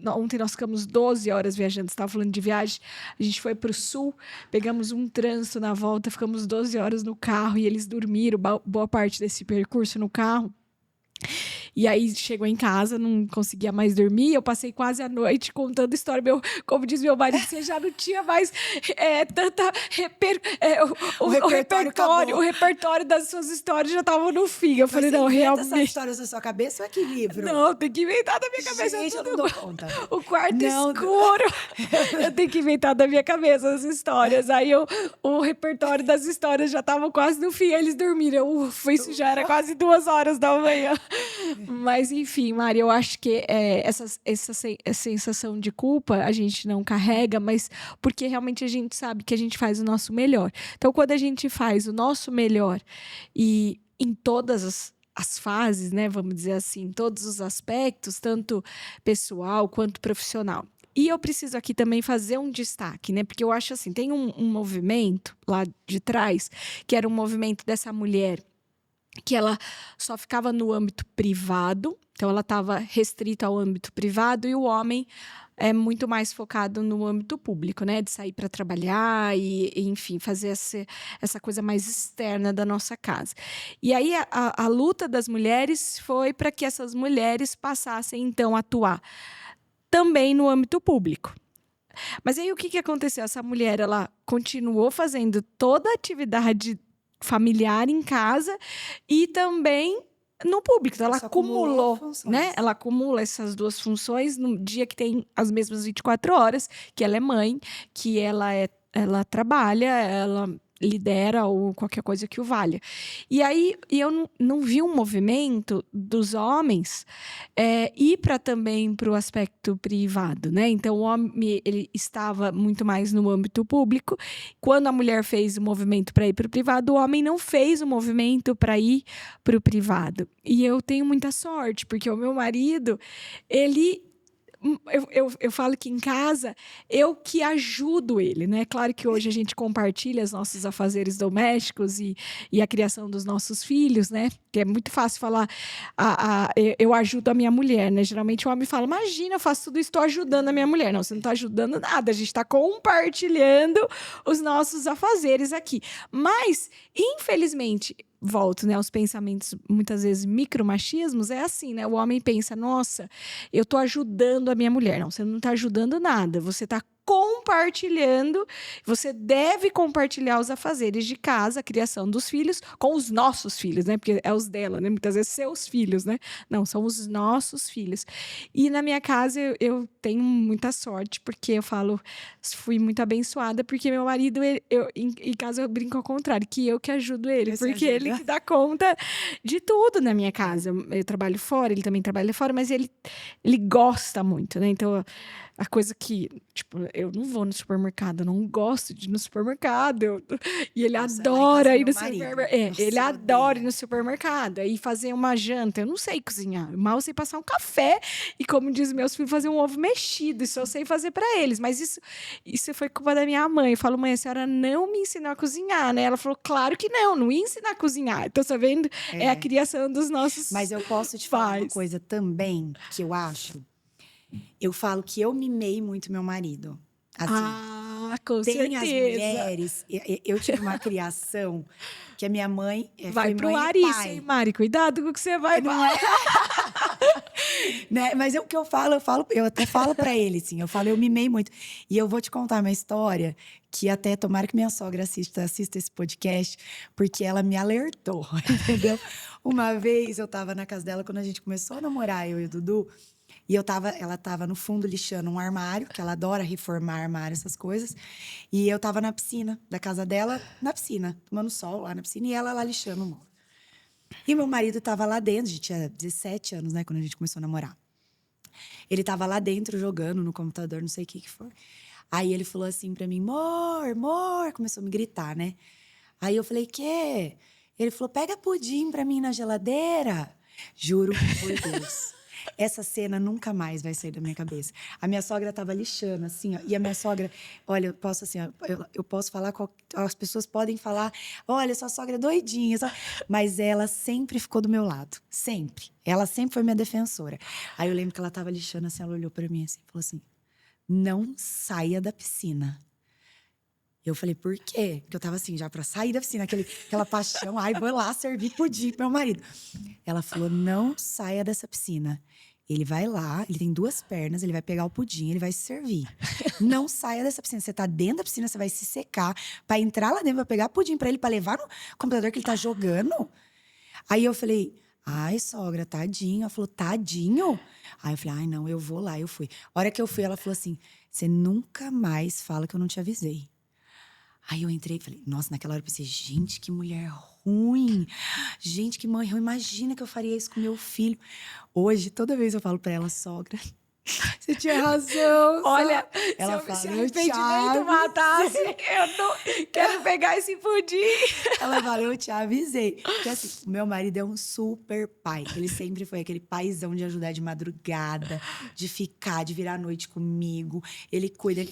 ontem nós ficamos 12 horas viajando. Você estava falando de viagem, a gente foi para o sul, pegamos um trânsito na volta, ficamos 12 horas no carro e eles dormiram boa parte desse percurso no carro. E aí chegou em casa, não conseguia mais dormir. Eu passei quase a noite contando história. Como diz meu marido, você já não tinha mais tanta o repertório das suas histórias já estava no fim. Eu falei, não, realmente. Essas histórias na sua cabeça ou é que livro? Não, tem que inventar da minha cabeça. Gente, eu não dou conta. O quarto escuro. Eu tenho que inventar da minha cabeça as histórias. Aí o repertório das histórias já estava quase no fim. Eles dormiram. Isso já era quase 2 horas da manhã. Mas, enfim, Mari, eu acho que essa sensação de culpa a gente não carrega, mas porque realmente a gente sabe que a gente faz o nosso melhor. Então, quando a gente faz o nosso melhor e em todas as fases, né, vamos dizer assim, em todos os aspectos, tanto pessoal quanto profissional. E eu preciso aqui também fazer um destaque, né? Porque eu acho assim, tem um movimento lá de trás, que era um movimento dessa mulher que ela só ficava no âmbito privado, então ela estava restrita ao âmbito privado, e o homem é muito mais focado no âmbito público, né? De sair para trabalhar e, enfim, fazer essa coisa mais externa da nossa casa. E aí a luta das mulheres foi para que essas mulheres passassem, então, a atuar também no âmbito público. Mas aí o que aconteceu? Essa mulher, ela continuou fazendo toda a atividade familiar em casa e também no público. Então, ela acumulou, né? Ela acumula essas 2 funções no dia que tem as mesmas 24 horas, que ela é mãe, que ela trabalha, ela lidera ou qualquer coisa que o valha. E aí eu não vi um movimento dos homens ir também para o aspecto privado, né? Então o homem ele estava muito mais no âmbito público. Quando a mulher fez o movimento para ir para o privado, o homem não fez o movimento para ir para o privado. E eu tenho muita sorte, porque o meu marido, ele... Eu falo que em casa eu que ajudo ele, né? Claro que hoje a gente compartilha os nossos afazeres domésticos e a criação dos nossos filhos, né? Que é muito fácil falar, eu ajudo a minha mulher, né? Geralmente o homem fala, imagina, eu faço tudo isso, estou ajudando a minha mulher. Não, você não está ajudando nada, a gente está compartilhando os nossos afazeres aqui. Mas, infelizmente, volto, né, aos pensamentos, muitas vezes micromachismos, é assim, né? O homem pensa, nossa, eu tô ajudando a minha mulher. Não, você não tá ajudando nada, você tá compartilhando, você deve compartilhar os afazeres de casa, a criação dos filhos, com os nossos filhos, né? Porque é os dela, né? Muitas vezes seus filhos, né? Não, são os nossos filhos. E na minha casa eu tenho muita sorte, porque eu falo, fui muito abençoada, porque meu marido, em casa eu brinco ao contrário, que eu que ajudo ele, porque ele que dá conta de tudo na minha casa. Eu trabalho fora, ele também trabalha fora, mas ele gosta muito, né? Então, a coisa que, tipo, eu não vou no supermercado, eu não gosto de ir no supermercado. E ele adora ir no supermercado. Ele adora ir no supermercado. Aí fazer uma janta. Eu não sei cozinhar. Mal sei passar um café. E como diz meus filhos, fazer um ovo mexido. Isso eu sei fazer para eles. Mas isso foi culpa da minha mãe. Eu falo, mãe, a senhora não me ensinou a cozinhar, né? Ela falou, claro que não ia ensinar a cozinhar. Então, você tá vendo? É a criação dos nossos. Mas eu posso te falar uma coisa também que eu acho. Eu falo que eu mimei muito meu marido. Assim, com tem certeza. As mulheres. Eu tive uma criação que a minha mãe vai foi pro mãe ar e isso, pai. hein, Mari? Cuidado com o que você vai. Não é? Né? Mas o que eu até falo pra ele, assim. Eu mimei muito. E eu vou te contar uma história que até tomara que minha sogra assista esse podcast, porque ela me alertou, entendeu? Uma vez eu tava na casa dela, quando a gente começou a namorar, eu e o Dudu. E ela tava no fundo lixando um armário, que ela adora reformar armário, essas coisas. E eu tava na piscina da casa dela, tomando sol lá na piscina, e ela lá lixando o móvel. E meu marido tava lá dentro, a gente tinha 17 anos, né, quando a gente começou a namorar. Ele tava lá dentro jogando no computador, não sei o que foi. Aí ele falou assim pra mim, amor, começou a me gritar, né? Aí eu falei, quê? Ele falou, pega pudim pra mim na geladeira. Juro por Deus. Essa cena nunca mais vai sair da minha cabeça. A minha sogra tava lixando, assim, ó. E a minha sogra, olha, eu posso assim, ó, eu posso falar, as pessoas podem falar, olha, sua sogra é doidinha, mas ela sempre ficou do meu lado, sempre. Ela sempre foi minha defensora. Aí eu lembro que ela tava lixando, assim, ela olhou pra mim assim, falou assim, não saia da piscina. Eu falei, por quê? Porque eu tava assim, já pra sair da piscina, aquela paixão, ai, vou lá servir pudim pro meu marido. Ela falou, não saia dessa piscina. Ele vai lá, ele tem 2 pernas, ele vai pegar o pudim, ele vai se servir. Não saia dessa piscina. Você tá dentro da piscina, você vai se secar pra entrar lá dentro, vai pegar pudim pra ele, pra levar no computador que ele tá jogando. Aí eu falei, ai, sogra, tadinho. Ela falou, tadinho? Aí eu falei, ai, não, eu vou lá. Eu fui. A hora que eu fui, ela falou assim, você nunca mais fala que eu não te avisei. Aí eu entrei e falei, nossa, naquela hora eu pensei, gente, que mulher ruim. Gente, que mãe ruim. Imagina que eu faria isso com meu filho. Hoje, toda vez eu falo pra ela, sogra, você tinha razão. Olha, Ela se fala, o eu te arrependimento matasse, eu não quero pegar esse pudim. Ela fala, eu te avisei. Porque assim, o meu marido é um super pai. Ele sempre foi aquele paizão de ajudar de madrugada, de ficar, de virar a noite comigo. Ele cuida,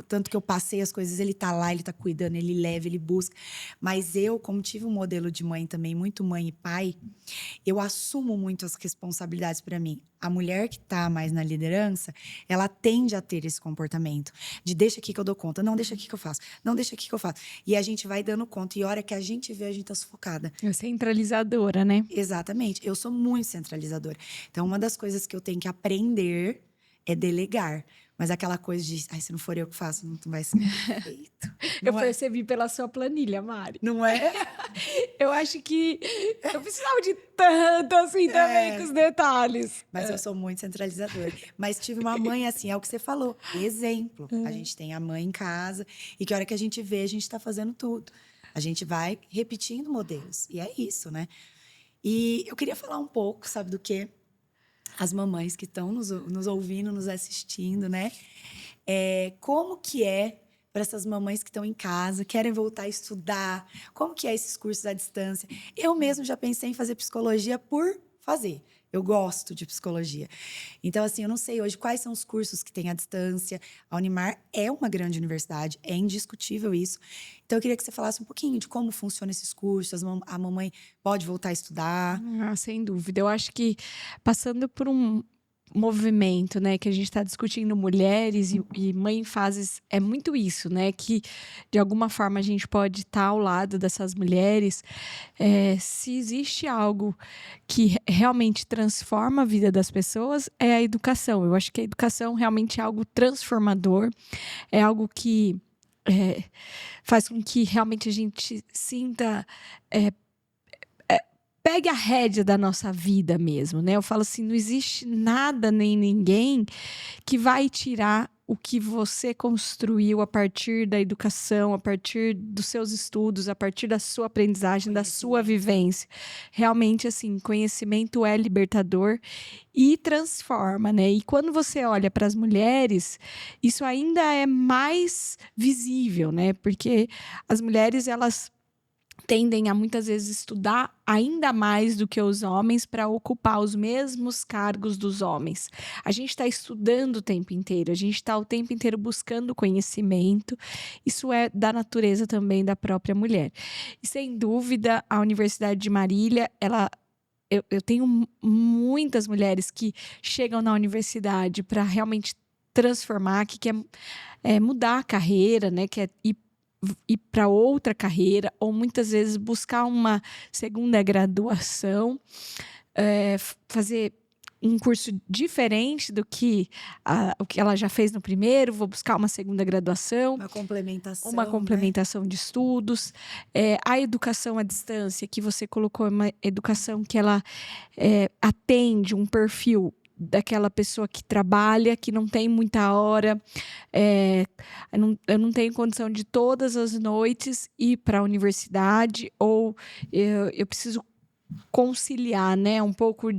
tanto que eu passei as coisas, ele tá lá, ele tá cuidando, ele leva, ele busca. Mas eu, como tive um modelo de mãe também, muito mãe e pai, eu assumo muito as responsabilidades pra mim. A mulher que tá mais na liderança, ela tende a ter esse comportamento de deixa aqui que eu dou conta, não deixa aqui que eu faço, não deixa aqui que eu faço. E a gente vai dando conta. E a hora que a gente vê, a gente tá sufocada. É centralizadora, né? Exatamente. Eu sou muito centralizadora. Então, uma das coisas que eu tenho que aprender é delegar. Mas aquela coisa de, ai, se não for eu que faço, não vai ser feito. Eu Não é? percebi pela sua planilha, Mari. Não é? Eu acho que eu precisava de tanto assim também com os detalhes. Mas eu sou muito centralizadora. Mas tive uma mãe assim, é o que você falou. Exemplo. A gente tem a mãe em casa. E que a hora que a gente vê, a gente tá fazendo tudo. A gente vai repetindo modelos. E é isso, né? E eu queria falar um pouco, sabe do quê? As mamães que estão nos ouvindo, nos assistindo, né? Como que é para essas mamães que estão em casa, querem voltar a estudar? Como que é esses cursos à distância? Eu mesmo já pensei em fazer psicologia por fazer. Eu gosto de psicologia. Então, assim, eu não sei hoje quais são os cursos que tem à distância. A Unimar é uma grande universidade, é indiscutível isso. Então, eu queria que você falasse um pouquinho de como funcionam esses cursos. A mamãe pode voltar a estudar? Ah, sem dúvida. Eu acho que passando por um movimento, né, que a gente está discutindo mulheres e mãe em fases, é muito isso, né, que de alguma forma a gente pode estar ao lado dessas mulheres. Se existe algo que realmente transforma a vida das pessoas, é a educação. Eu acho que a educação realmente é algo transformador, é algo que faz com que realmente a gente sinta, pegue a rédea da nossa vida mesmo, né? Eu falo assim, não existe nada nem ninguém que vai tirar o que você construiu a partir da educação, a partir dos seus estudos, a partir da sua aprendizagem, da sua vivência. Realmente, assim, conhecimento é libertador e transforma, né? E quando você olha para as mulheres, isso ainda é mais visível, né? Porque as mulheres, elas tendem a muitas vezes estudar ainda mais do que os homens para ocupar os mesmos cargos dos homens. A gente está estudando o tempo inteiro, a gente está o tempo inteiro buscando conhecimento. Isso é da natureza também da própria mulher. E sem dúvida, a Universidade de Marília, eu tenho muitas mulheres que chegam na universidade para realmente transformar, que quer mudar a carreira, né? Quer ir para outra carreira, ou muitas vezes buscar uma segunda graduação, fazer um curso diferente do que o que ela já fez no primeiro, vou buscar uma segunda graduação. Uma complementação, né? De estudos. A educação à distância, que você colocou, é uma educação que ela atende um perfil daquela pessoa que trabalha, que não tem muita hora, eu não tenho condição de todas as noites ir para a universidade, ou eu preciso conciliar, né, um pouco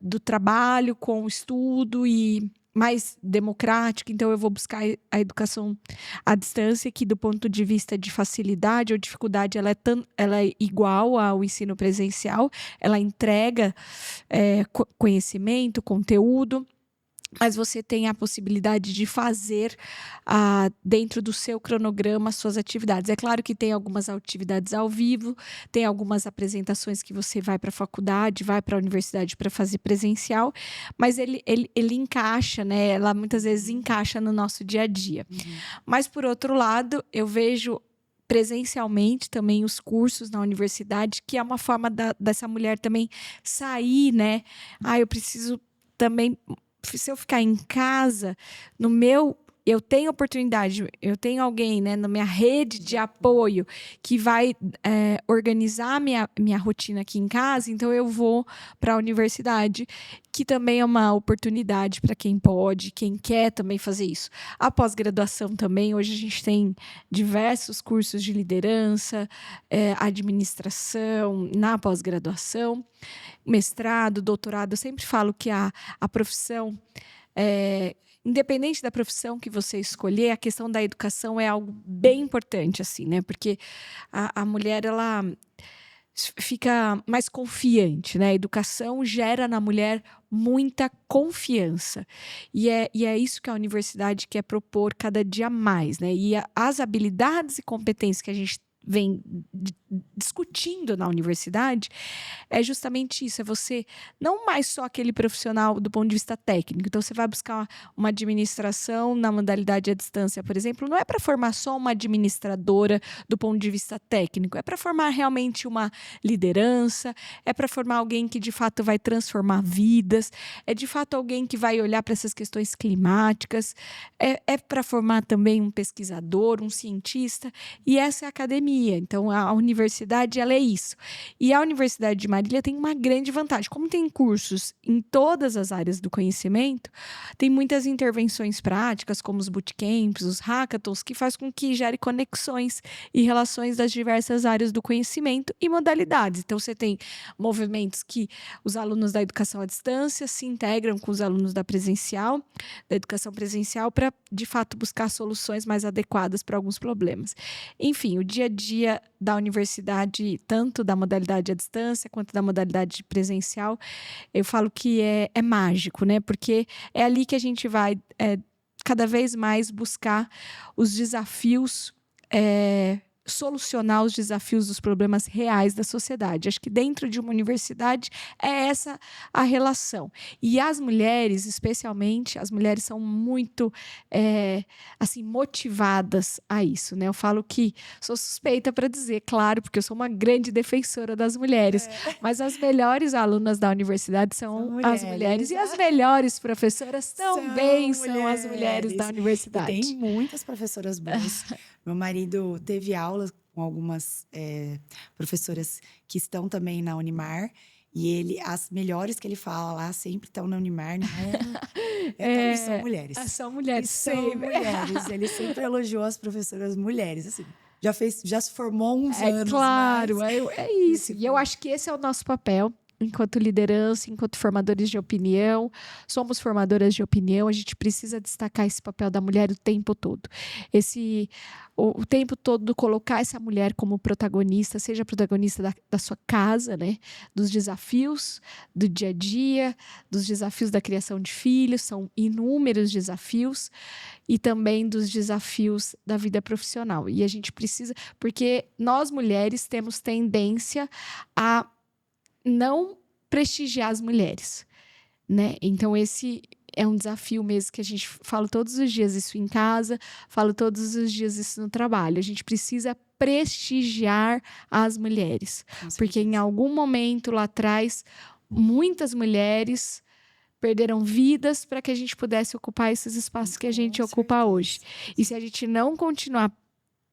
do trabalho com o estudo, e mais democrática, então eu vou buscar a educação à distância, que do ponto de vista de facilidade ou dificuldade, ela é igual ao ensino presencial, ela entrega conhecimento, conteúdo, mas você tem a possibilidade de fazer dentro do seu cronograma as suas atividades. É claro que tem algumas atividades ao vivo, tem algumas apresentações que você vai para a faculdade, vai para a universidade para fazer presencial, mas ele encaixa, né? Ela muitas vezes encaixa no nosso dia a dia. Mas, por outro lado, eu vejo presencialmente também os cursos na universidade, que é uma forma dessa mulher também sair, né? Eu preciso também... Se eu ficar em casa, eu tenho oportunidade, eu tenho alguém, né, na minha rede de apoio que vai organizar a minha rotina aqui em casa, então eu vou para a universidade, que também é uma oportunidade para quem pode, quem quer também fazer isso. A pós-graduação também, hoje a gente tem diversos cursos de liderança, administração na pós-graduação, mestrado, doutorado. Eu sempre falo que a profissão, independente da profissão que você escolher, a questão da educação é algo bem importante, assim, né? Porque a mulher, ela fica mais confiante, né? A educação gera na mulher muita confiança. E é isso que a universidade quer propor cada dia mais, né? E as habilidades e competências que a gente vem discutindo na universidade é justamente isso, é você não mais só aquele profissional do ponto de vista técnico. Então você vai buscar uma administração na modalidade à distância, por exemplo, não é para formar só uma administradora do ponto de vista técnico, é para formar realmente uma liderança, é para formar alguém que de fato vai transformar vidas, é de fato alguém que vai olhar para essas questões climáticas, é para formar também um pesquisador, um cientista, e essa é a academia. Então, a universidade, ela é isso. E a Universidade de Marília tem uma grande vantagem. Como tem cursos em todas as áreas do conhecimento, tem muitas intervenções práticas, como os bootcamps, os hackathons, que faz com que gere conexões e relações das diversas áreas do conhecimento e modalidades. Então, você tem movimentos que os alunos da educação à distância se integram com os alunos da educação presencial, para, de fato, buscar soluções mais adequadas para alguns problemas. Enfim, o dia a dia da universidade, tanto da modalidade à distância quanto da modalidade presencial, eu falo que é mágico, né? Porque é ali que a gente vai cada vez mais buscar os desafios, solucionar os desafios dos problemas reais da sociedade. Acho que dentro de uma universidade é essa a relação. E as mulheres, especialmente, as mulheres são muito assim, motivadas a isso, né? Eu falo que sou suspeita para dizer, claro, porque eu sou uma grande defensora das mulheres, mas as melhores alunas da universidade são as mulheres, e as melhores professoras também são as mulheres da universidade. E tem muitas professoras boas. Meu marido teve aula com algumas professoras que estão também na Unimar. E as melhores que ele fala lá sempre estão na Unimar, né? São mulheres. São mulheres, são mulheres. Ele sempre elogiou as professoras mulheres, assim. Já se formou há uns anos. Claro, é isso. E eu acho que esse é o nosso papel. Enquanto liderança, enquanto formadores de opinião, somos formadoras de opinião, a gente precisa destacar esse papel da mulher o tempo todo. O tempo todo colocar essa mulher como protagonista, seja protagonista da sua casa, né? Dos desafios do dia a dia, dos desafios da criação de filhos, são inúmeros desafios, e também dos desafios da vida profissional. E a gente precisa, porque nós mulheres temos tendência a não prestigiar as mulheres, né? Então esse é um desafio mesmo que a gente fala todos os dias isso em casa, falo todos os dias isso no trabalho. A gente precisa prestigiar as mulheres, porque em algum momento lá atrás muitas mulheres perderam vidas para que a gente pudesse ocupar esses espaços que a gente ocupa hoje. E se a gente não continuar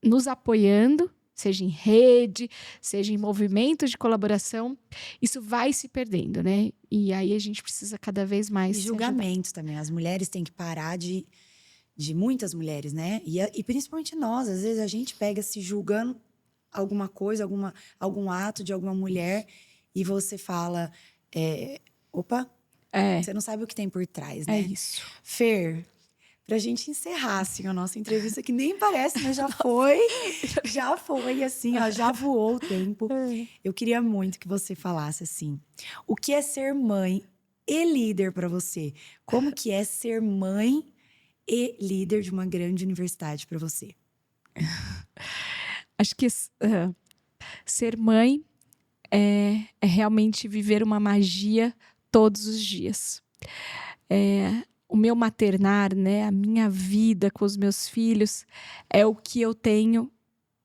nos apoiando, seja em rede, seja em movimentos de colaboração, isso vai se perdendo, né? E aí a gente precisa cada vez mais... E julgamentos também. As mulheres têm que parar de muitas mulheres, né? E principalmente nós. Às vezes a gente pega se julgando alguma coisa, algum ato de alguma mulher, e você fala... opa... É. Você não sabe o que tem por trás, É né? isso. Fer, pra gente encerrar, assim, a nossa entrevista, que nem parece, mas já foi, assim, ó, já voou o tempo. Eu queria muito que você falasse, assim, o que é ser mãe e líder pra você? Como que é ser mãe e líder de uma grande universidade pra você? Acho que ser mãe é realmente viver uma magia todos os dias. O meu maternar, né, a minha vida com os meus filhos, é o que eu tenho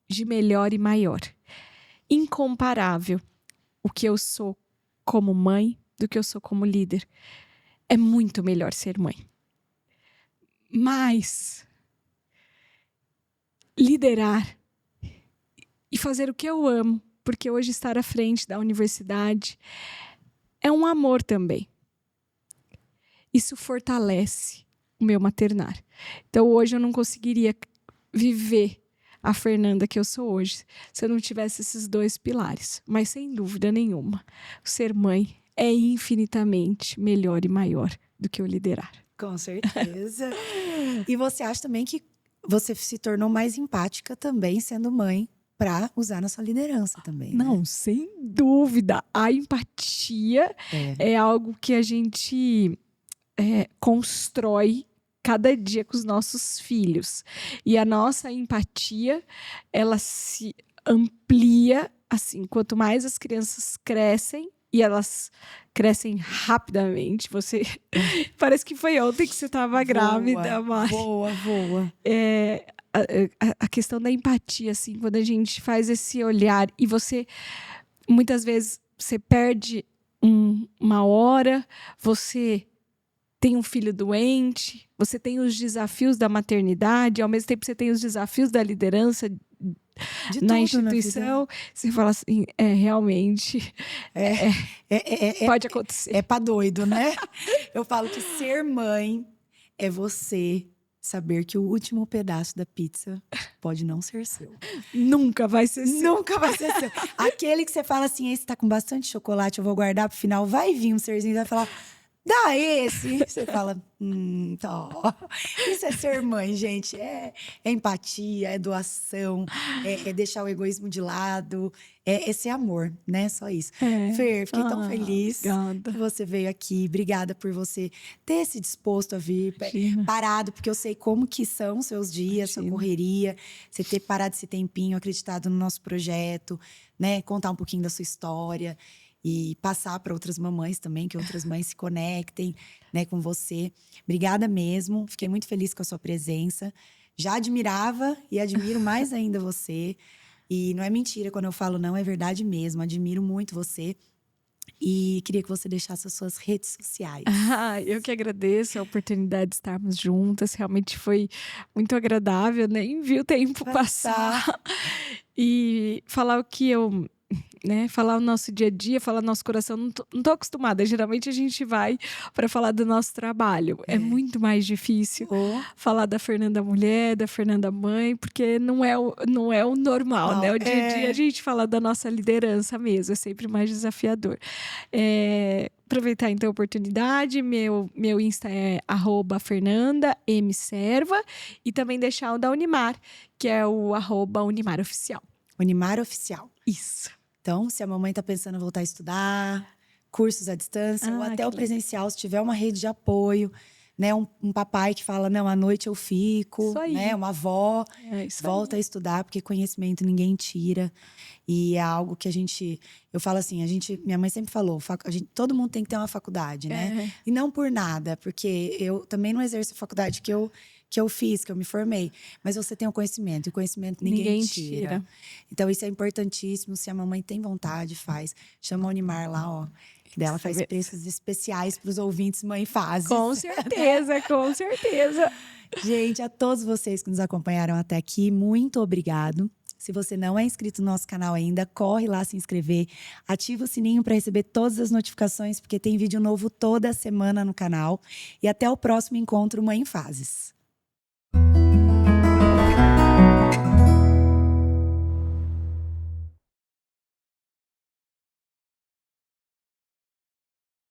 de melhor e maior. Incomparável o que eu sou como mãe do que eu sou como líder. É muito melhor ser mãe. Mas liderar e fazer o que eu amo, porque hoje estar à frente da universidade é um amor também. Isso fortalece o meu maternar. Então hoje eu não conseguiria viver a Fernanda que eu sou hoje se eu não tivesse esses dois pilares. Mas sem dúvida nenhuma, ser mãe é infinitamente melhor e maior do que o liderar. Com certeza. E você acha também que você se tornou mais empática também sendo mãe para usar na sua liderança também, né? Não, sem dúvida. A empatia é algo que a gente constrói cada dia com os nossos filhos. E a nossa empatia, ela se amplia, assim, quanto mais as crianças crescem, e elas crescem rapidamente. Você parece que foi ontem que você estava grávida, Mari. Voa. A questão da empatia, assim, quando a gente faz esse olhar e você, muitas vezes, você perde uma hora, você tem um filho doente, você tem os desafios da maternidade, ao mesmo tempo você tem os desafios da liderança na instituição. Você fala assim, realmente, pode acontecer. É pra doido, né? Eu falo que ser mãe é você saber que o último pedaço da pizza pode não ser seu. Nunca vai ser seu. Nunca vai ser seu. Aquele que você fala assim, esse tá com bastante chocolate, eu vou guardar pro final, vai vir um serzinho e vai falar... Dá esse! Você fala, tá. Isso é ser mãe, gente. É empatia, é doação, é deixar o egoísmo de lado, é ser amor, né? Só isso. Fer, fiquei tão feliz obrigada. que você veio aqui. Obrigada por você ter se disposto a vir, parado, porque eu sei como que são seus dias, sua correria. Você ter parado esse tempinho, acreditado no nosso projeto, né? Contar um pouquinho da sua história. E passar para outras mamães também, que outras mães se conectem, né, com você. Obrigada mesmo, fiquei muito feliz com a sua presença. Já admirava e admiro mais ainda você. E não é mentira quando eu falo não, é verdade mesmo. Admiro muito você. E queria que você deixasse as suas redes sociais. Eu que agradeço a oportunidade de estarmos juntas. Realmente foi muito agradável, nem vi o tempo passar. E falar o que eu... né, falar o nosso dia a dia, falar o nosso coração, não tô acostumada. Geralmente a gente vai para falar do nosso trabalho. É muito mais difícil falar da Fernanda mulher, da Fernanda mãe, porque não é o normal, né? O dia a dia a gente fala da nossa liderança mesmo, é sempre mais desafiador. Aproveitar então a oportunidade, meu Insta é @FernandaMServa e também deixar o da Unimar, que é o @UnimarOficial. Unimar Oficial. Isso. Então, se a mamãe tá pensando em voltar a estudar, cursos à distância, ou até o presencial, se tiver uma rede de apoio, né? Um papai que fala, não, à noite eu fico, né? Uma avó, volta a estudar, porque conhecimento ninguém tira. E é algo que eu falo assim, minha mãe sempre falou, todo mundo tem que ter uma faculdade, né? E não por nada, porque eu também não exerço a faculdade que eu fiz, que eu me formei. Mas você tem o conhecimento, e o conhecimento ninguém tira. Então, isso é importantíssimo. Se a mamãe tem vontade, faz. Chama a Unimar lá, ó. Que dela faz preços especiais para os ouvintes mãe fazes. Com certeza, com certeza. Gente, a todos vocês que nos acompanharam até aqui, muito obrigado. Se você não é inscrito no nosso canal ainda, corre lá se inscrever. Ativa o sininho para receber todas as notificações, porque tem vídeo novo toda semana no canal. E até o próximo encontro Mãe em Fases.